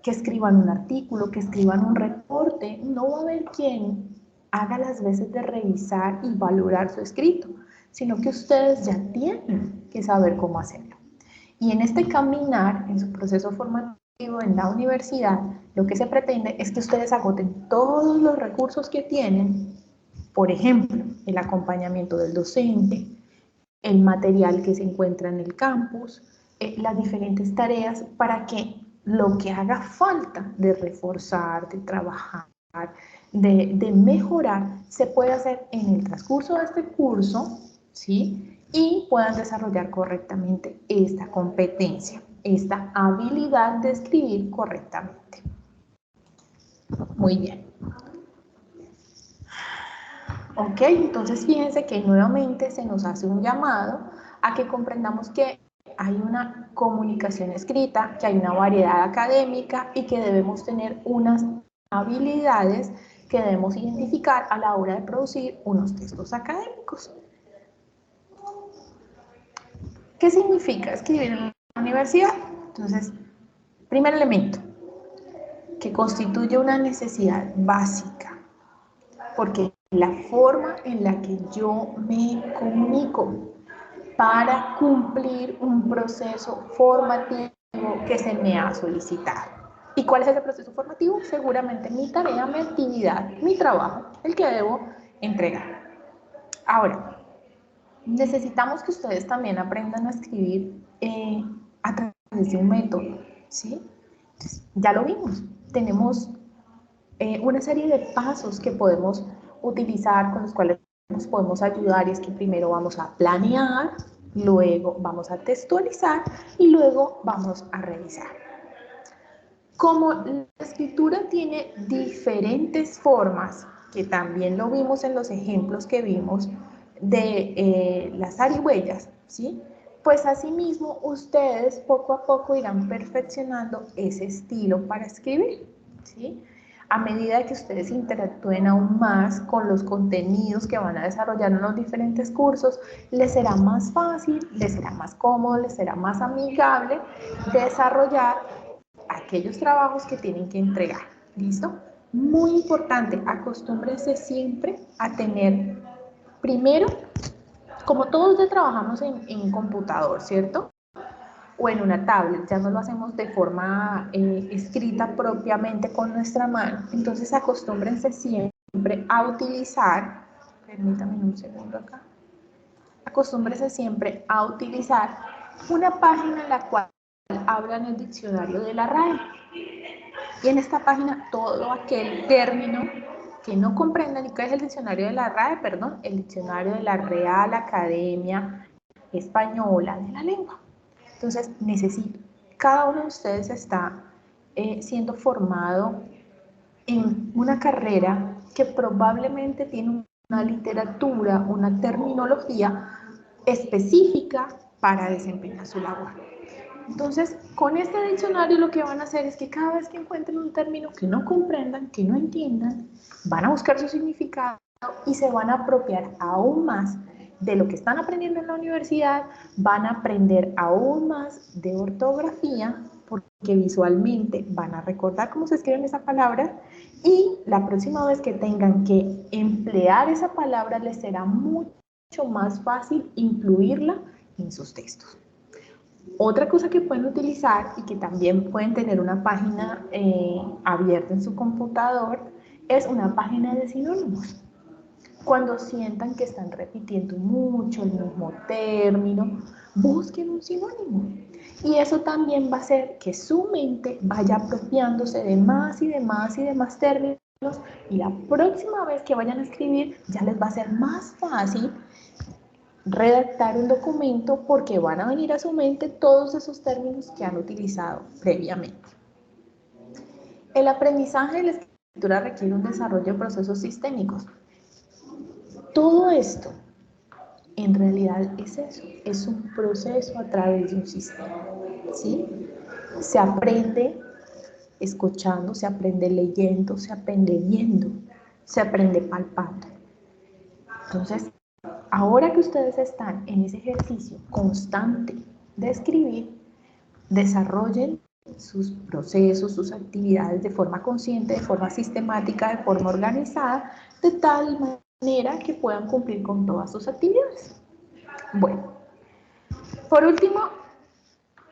Speaker 1: escriban un artículo, que escriban un reporte, no va a haber quien haga las veces de revisar y valorar su escrito, sino que ustedes ya tienen que saber cómo hacerlo. Y en este caminar, en su proceso formativo en la universidad, lo que se pretende es que ustedes agoten todos los recursos que tienen, por ejemplo, el acompañamiento del docente, el material que se encuentra en el campus, las diferentes tareas para que lo que haga falta de reforzar, de trabajar, de mejorar, se pueda hacer en el transcurso de este curso, ¿sí? Y puedan desarrollar correctamente esta competencia, esta habilidad de escribir correctamente. Muy bien. Ok, entonces fíjense que nuevamente se nos hace un llamado a que comprendamos que hay una comunicación escrita, que hay una variedad académica y que debemos tener unas habilidades que debemos identificar a la hora de producir unos textos académicos. ¿Qué significa escribir en la universidad? Entonces, primer elemento, que constituye una necesidad básica, porque la forma en la que yo me comunico para cumplir un proceso formativo que se me ha solicitado. ¿Y cuál es ese proceso formativo? Seguramente mi tarea, mi actividad, mi trabajo, el que debo entregar. Ahora, necesitamos que ustedes también aprendan a escribir a través de un método, ¿sí? Entonces, ya lo vimos, tenemos una serie de pasos que podemos utilizar, con los cuales nos podemos ayudar, y es que primero vamos a planear, luego vamos a textualizar y luego vamos a revisar. Como la escritura tiene diferentes formas, que también lo vimos en los ejemplos que vimos de las zarigüeyas, ¿sí? Pues asimismo ustedes poco a poco irán perfeccionando ese estilo para escribir, ¿sí? A medida que ustedes interactúen aún más con los contenidos que van a desarrollar en los diferentes cursos, les será más fácil, les será más cómodo, les será más amigable desarrollar aquellos trabajos que tienen que entregar. ¿Listo? Muy importante, acostúmbrense siempre a tener, primero, como todos ya trabajamos en computador, ¿cierto? O en una tablet, ya no lo hacemos de forma escrita propiamente con nuestra mano. Entonces acostúmbrense siempre a utilizar, permítanme un segundo acá, acostúmbrense siempre a utilizar una página en la cual hablan el diccionario de la RAE. Y en esta página todo aquel término que no comprendan, ¿y qué es el diccionario de la RAE? Perdón, el diccionario de la Real Academia Española de la Lengua. Entonces, cada uno de ustedes está siendo formado en una carrera que probablemente tiene una literatura, una terminología específica para desempeñar su labor. Entonces, con este diccionario lo que van a hacer es que cada vez que encuentren un término que no comprendan, que no entiendan, van a buscar su significado y se van a apropiar aún más de lo que están aprendiendo en la universidad, van a aprender aún más de ortografía, porque visualmente van a recordar cómo se escriben esa palabra, y la próxima vez que tengan que emplear esa palabra les será mucho más fácil incluirla en sus textos. Otra cosa que pueden utilizar y que también pueden tener una página abierta en su computador es una página de sinónimos. Cuando sientan que están repitiendo mucho el mismo término, busquen un sinónimo. Y eso también va a hacer que su mente vaya apropiándose de más y de más y de más términos, y la próxima vez que vayan a escribir ya les va a ser más fácil redactar un documento porque van a venir a su mente todos esos términos que han utilizado previamente. El aprendizaje de la escritura requiere un desarrollo de procesos sistémicos. Todo esto, en realidad, es eso, es un proceso a través de un sistema, ¿sí? Se aprende escuchando, se aprende leyendo, se aprende viendo, se aprende palpando. Entonces, ahora que ustedes están en ese ejercicio constante de escribir, desarrollen sus procesos, sus actividades de forma consciente, de forma sistemática, de forma organizada, de tal manera que puedan cumplir con todas sus actividades. Bueno, por último,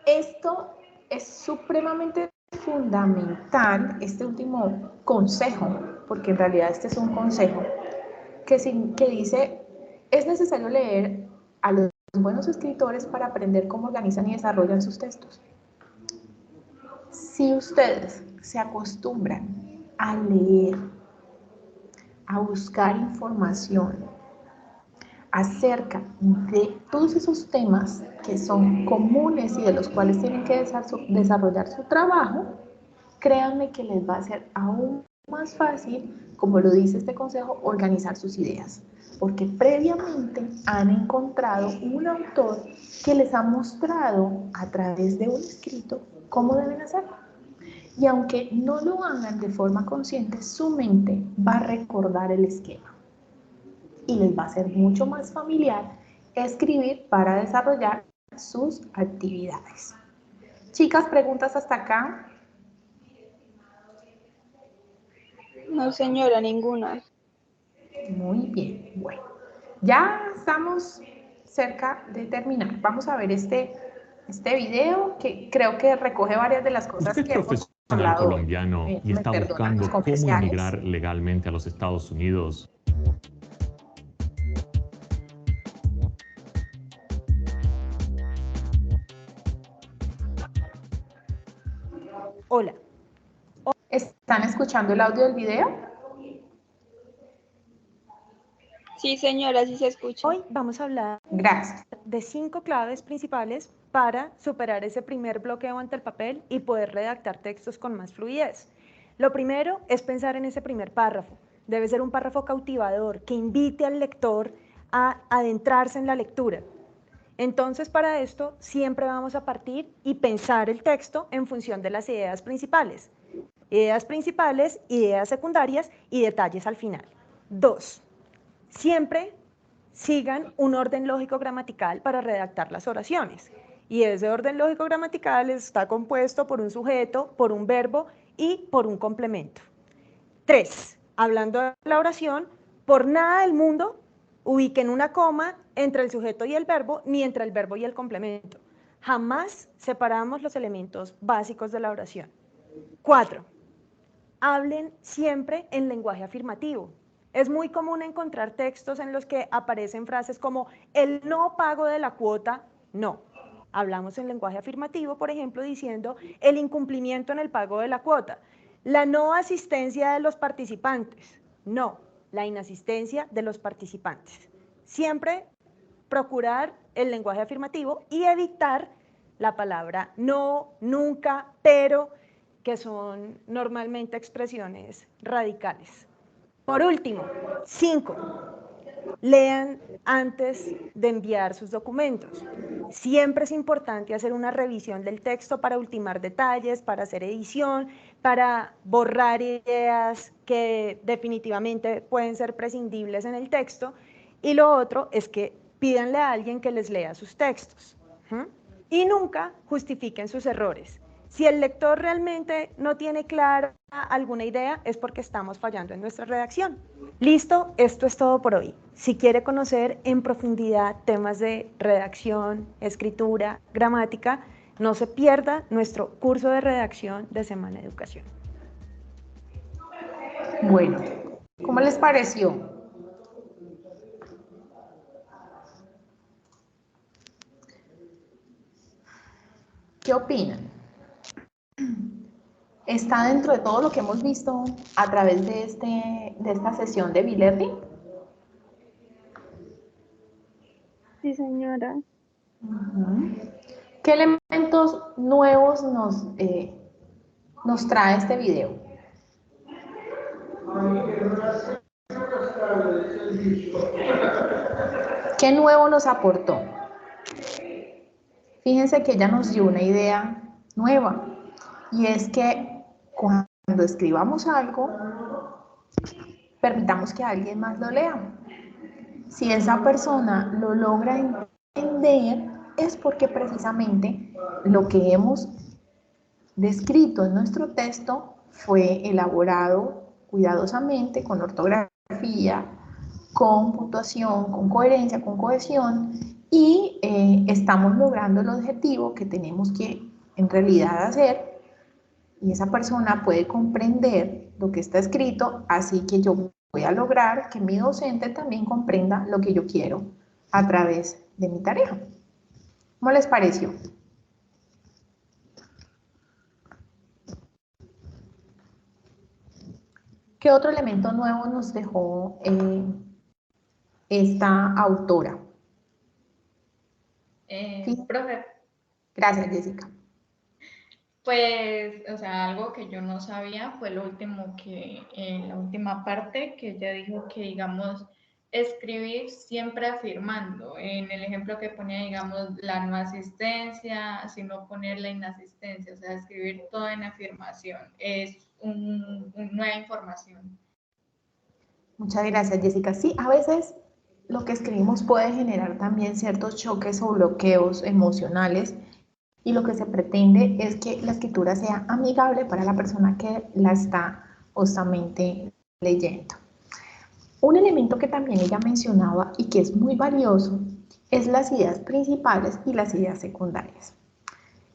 Speaker 1: esto es supremamente fundamental, este último consejo, porque en realidad este es un consejo, que dice, es necesario leer a los buenos escritores para aprender cómo organizan y desarrollan sus textos. Si ustedes se acostumbran a leer, a buscar información acerca de todos esos temas que son comunes y de los cuales tienen que desarrollar su trabajo, créanme que les va a ser aún más fácil, como lo dice este consejo, organizar sus ideas, porque previamente han encontrado un autor que les ha mostrado a través de un escrito cómo deben hacerlo. Y aunque no lo hagan de forma consciente, su mente va a recordar el esquema y les va a ser mucho más familiar escribir para desarrollar sus actividades. Chicas, ¿preguntas hasta acá?
Speaker 2: No, señora, ninguna.
Speaker 1: Muy bien, bueno, ya estamos cerca de terminar. Vamos a ver este video que creo que recoge varias de las cosas
Speaker 11: Usted
Speaker 1: que hemos
Speaker 11: profesional
Speaker 1: hablado.
Speaker 11: colombiano y está buscando cómo emigrar legalmente a los Estados Unidos.
Speaker 12: Hola.
Speaker 1: ¿Están escuchando el audio del video?
Speaker 2: Sí, señora, sí se escucha.
Speaker 12: Hoy vamos a hablar de 5 claves principales para superar ese primer bloqueo ante el papel y poder redactar textos con más fluidez. Lo primero es pensar en ese primer párrafo. Debe ser un párrafo cautivador que invite al lector a adentrarse en la lectura. Entonces, para esto siempre vamos a partir y pensar el texto en función de las ideas principales. Ideas principales, ideas secundarias y detalles al final. 2. Siempre sigan un orden lógico-gramatical para redactar las oraciones. Y ese orden lógico-gramatical está compuesto por un sujeto, por un verbo y por un complemento. 3. Hablando de la oración, por nada del mundo ubiquen una coma entre el sujeto y el verbo, ni entre el verbo y el complemento. Jamás separamos los elementos básicos de la oración. 4. Hablen siempre en lenguaje afirmativo. Es muy común encontrar textos en los que aparecen frases como el no pago de la cuota, no. Hablamos en lenguaje afirmativo, por ejemplo, diciendo el incumplimiento en el pago de la cuota, la no asistencia de los participantes, no, la inasistencia de los participantes. Siempre procurar el lenguaje afirmativo y evitar la palabra no, nunca, pero, que son normalmente expresiones radicales. Por último, 5. Lean antes de enviar sus documentos. Siempre es importante hacer una revisión del texto para ultimar detalles, para hacer edición, para borrar ideas que definitivamente pueden ser prescindibles en el texto. Y lo otro es que pídanle a alguien que les lea sus textos. Y nunca justifiquen sus errores. Si el lector realmente no tiene clara alguna idea es porque estamos fallando en nuestra redacción. Listo, esto es todo por hoy. Si quiere conocer en profundidad temas de redacción, escritura, gramática, no se pierda nuestro curso de redacción de Semana Educación.
Speaker 1: Bueno, ¿cómo les pareció? ¿Qué opinan? ¿Está dentro de todo lo que hemos visto a través de esta sesión de B-Learning?
Speaker 4: Sí, señora.
Speaker 1: ¿Qué elementos nuevos nos trae este video? ¿Qué nuevo nos aportó? Fíjense que ella nos dio una idea nueva, y es que cuando escribamos algo, permitamos que alguien más lo lea. Si esa persona lo logra entender, es porque precisamente lo que hemos descrito en nuestro texto fue elaborado cuidadosamente, con ortografía, con puntuación, con coherencia, con cohesión, y estamos logrando el objetivo que tenemos que en realidad hacer, y esa persona puede comprender lo que está escrito, así que yo voy a lograr que mi docente también comprenda lo que yo quiero a través de mi tarea. ¿Cómo les pareció? ¿Qué otro elemento nuevo nos dejó esta autora?
Speaker 5: Profe.
Speaker 1: Gracias, Jessica.
Speaker 5: Pues, o sea, algo que yo no sabía fue lo último en la última parte, que ella dijo que, digamos, escribir siempre afirmando. En el ejemplo que ponía, digamos, la no asistencia, sino poner la inasistencia, o sea, escribir todo en afirmación. Es nueva información.
Speaker 1: Muchas gracias, Jessica. Sí, a veces lo que escribimos puede generar también ciertos choques o bloqueos emocionales, y lo que se pretende es que la escritura sea amigable para la persona que la está justamente leyendo. Un elemento que también ella mencionaba y que es muy valioso es las ideas principales y las ideas secundarias.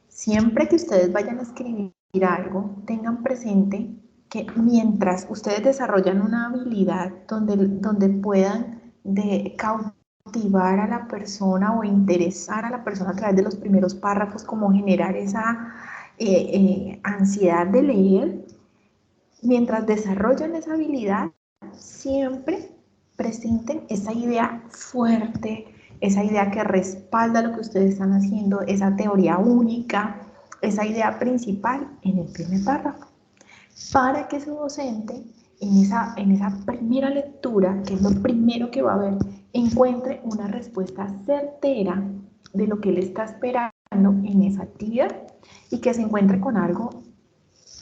Speaker 1: Siempre que ustedes vayan a escribir algo, tengan presente que mientras ustedes desarrollan una habilidad donde puedan cautivar a la persona o interesar a la persona a través de los primeros párrafos, como generar esa ansiedad de leer, mientras desarrollan esa habilidad, siempre presenten esa idea fuerte, esa idea que respalda lo que ustedes están haciendo, esa teoría única, esa idea principal en el primer párrafo, para que su docente en esa primera lectura, que es lo primero que va a ver, encuentre una respuesta certera de lo que él está esperando en esa actividad, y que se encuentre con algo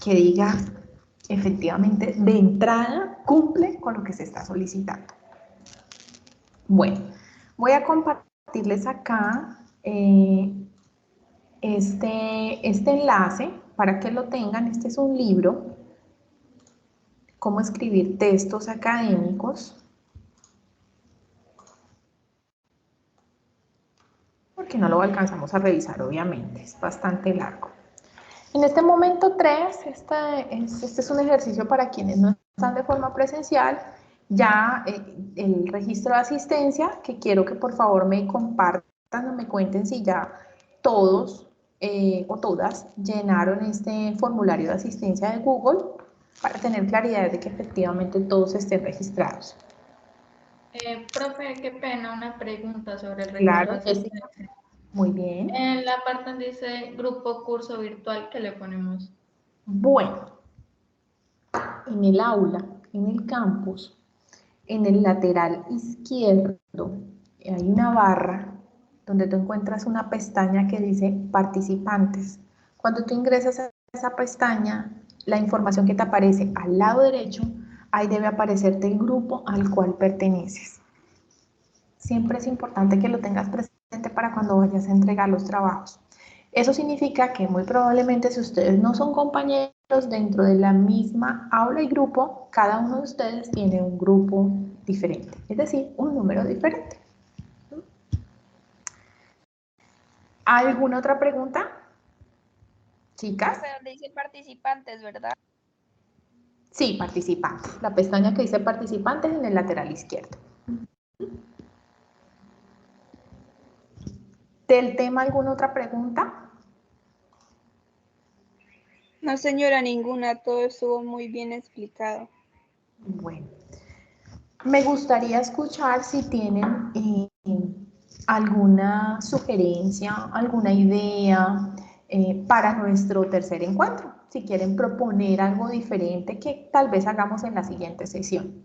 Speaker 1: que diga efectivamente de entrada cumple con lo que se está solicitando. Bueno, voy a compartirles acá este enlace para que lo tengan. Este es un libro, Cómo escribir textos académicos, porque no lo alcanzamos a revisar, obviamente, es bastante largo. En este momento 3, este es un ejercicio para quienes no están de forma presencial. Ya el registro de asistencia, que quiero que por favor me compartan o me cuenten si ya todos o todas llenaron este formulario de asistencia de Google, para tener claridad de que efectivamente todos estén registrados.
Speaker 5: Profe, qué pena, una pregunta sobre el registro.
Speaker 1: Claro, Jessica. Muy bien.
Speaker 5: En la parte donde dice grupo curso virtual, ¿qué le ponemos?
Speaker 1: Bueno, en el aula, en el campus, en el lateral izquierdo, hay una barra donde tú encuentras una pestaña que dice participantes. Cuando tú ingresas a esa pestaña, la información que te aparece al lado derecho, ahí debe aparecerte el grupo al cual perteneces. Siempre es importante que lo tengas presente para cuando vayas a entregar los trabajos. Eso significa que muy probablemente, si ustedes no son compañeros dentro de la misma aula y grupo, cada uno de ustedes tiene un grupo diferente, es decir, un número diferente. ¿Alguna otra pregunta? Chicas.
Speaker 7: Pero le dice participantes, ¿verdad?
Speaker 1: Sí, participantes. La pestaña que dice participantes en el lateral izquierdo. ¿Del tema alguna otra pregunta?
Speaker 2: No, señora, ninguna. Todo estuvo muy bien explicado.
Speaker 1: Bueno, me gustaría escuchar si tienen alguna sugerencia, alguna idea para nuestro tercer encuentro. Si quieren proponer algo diferente que tal vez hagamos en la siguiente sesión.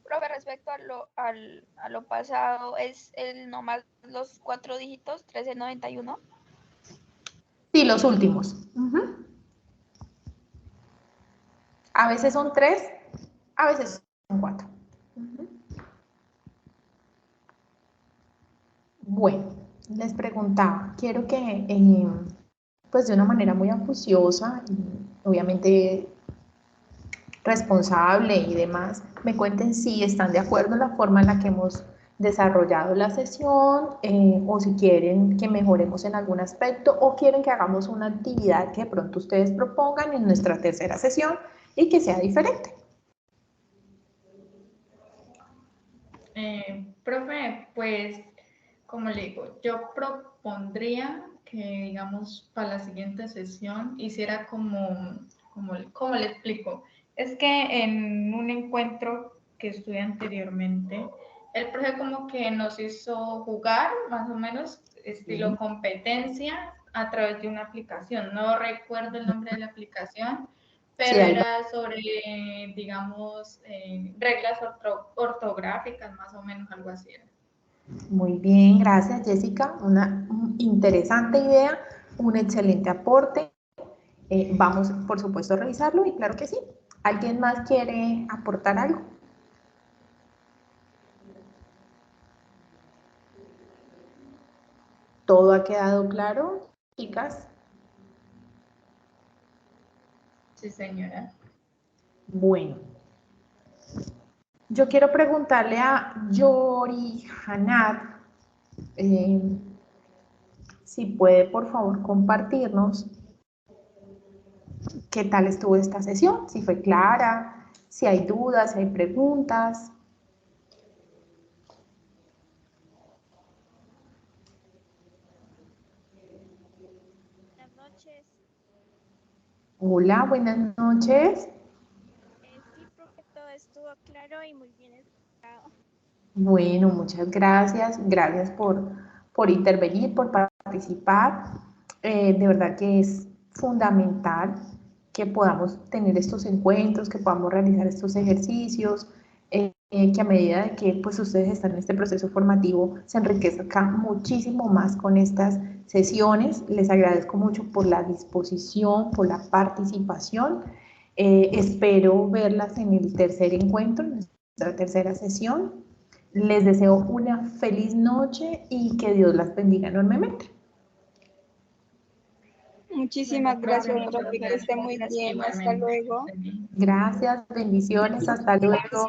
Speaker 7: Profe, respecto a lo pasado, ¿es nomás los 4 dígitos, 1391?
Speaker 1: Sí, los últimos. A veces son 3, a veces son 4. Bueno, les preguntaba, quiero que pues de una manera muy acuciosa y obviamente responsable y demás, me cuenten si están de acuerdo en la forma en la que hemos desarrollado la sesión o si quieren que mejoremos en algún aspecto o quieren que hagamos una actividad que de pronto ustedes propongan en nuestra tercera sesión y que sea diferente.
Speaker 5: Profe, pues, como le digo, yo propondría que, digamos, para la siguiente sesión hiciera ¿cómo le explico? Es que en un encuentro que estuve anteriormente, el profe como que nos hizo jugar, más o menos, estilo competencia, a través de una aplicación. No recuerdo el nombre de la aplicación, pero
Speaker 1: Sí,
Speaker 5: era sobre, digamos, reglas ortográficas, más o menos, algo así era.
Speaker 1: Muy bien, gracias Jessica, una interesante idea, un excelente aporte. Vamos, por supuesto, a revisarlo y claro que sí. ¿Alguien más quiere aportar algo? ¿Todo ha quedado claro, chicas?
Speaker 5: Sí, señora.
Speaker 1: Bueno, yo quiero preguntarle a Yori Hanad si puede, por favor, compartirnos qué tal estuvo esta sesión, si fue clara, si hay dudas, si hay preguntas.
Speaker 13: Buenas noches.
Speaker 1: Hola, buenas noches.
Speaker 13: Sí, profe, todo estuvo claro y muy bien explicado.
Speaker 1: Bueno, muchas gracias. Gracias por intervenir, por participar. De verdad que es fundamental que podamos tener estos encuentros, que podamos realizar estos ejercicios, que a medida de que pues, ustedes están en este proceso formativo se enriquezca muchísimo más con estas sesiones. Les agradezco mucho por la disposición, por la participación. Espero verlas en el tercer encuentro, en nuestra tercera sesión. Les deseo una feliz noche y que Dios las bendiga enormemente.
Speaker 2: Muchísimas gracias, profe, que esté muy bien. Hasta luego.
Speaker 1: Gracias, bendiciones, hasta luego.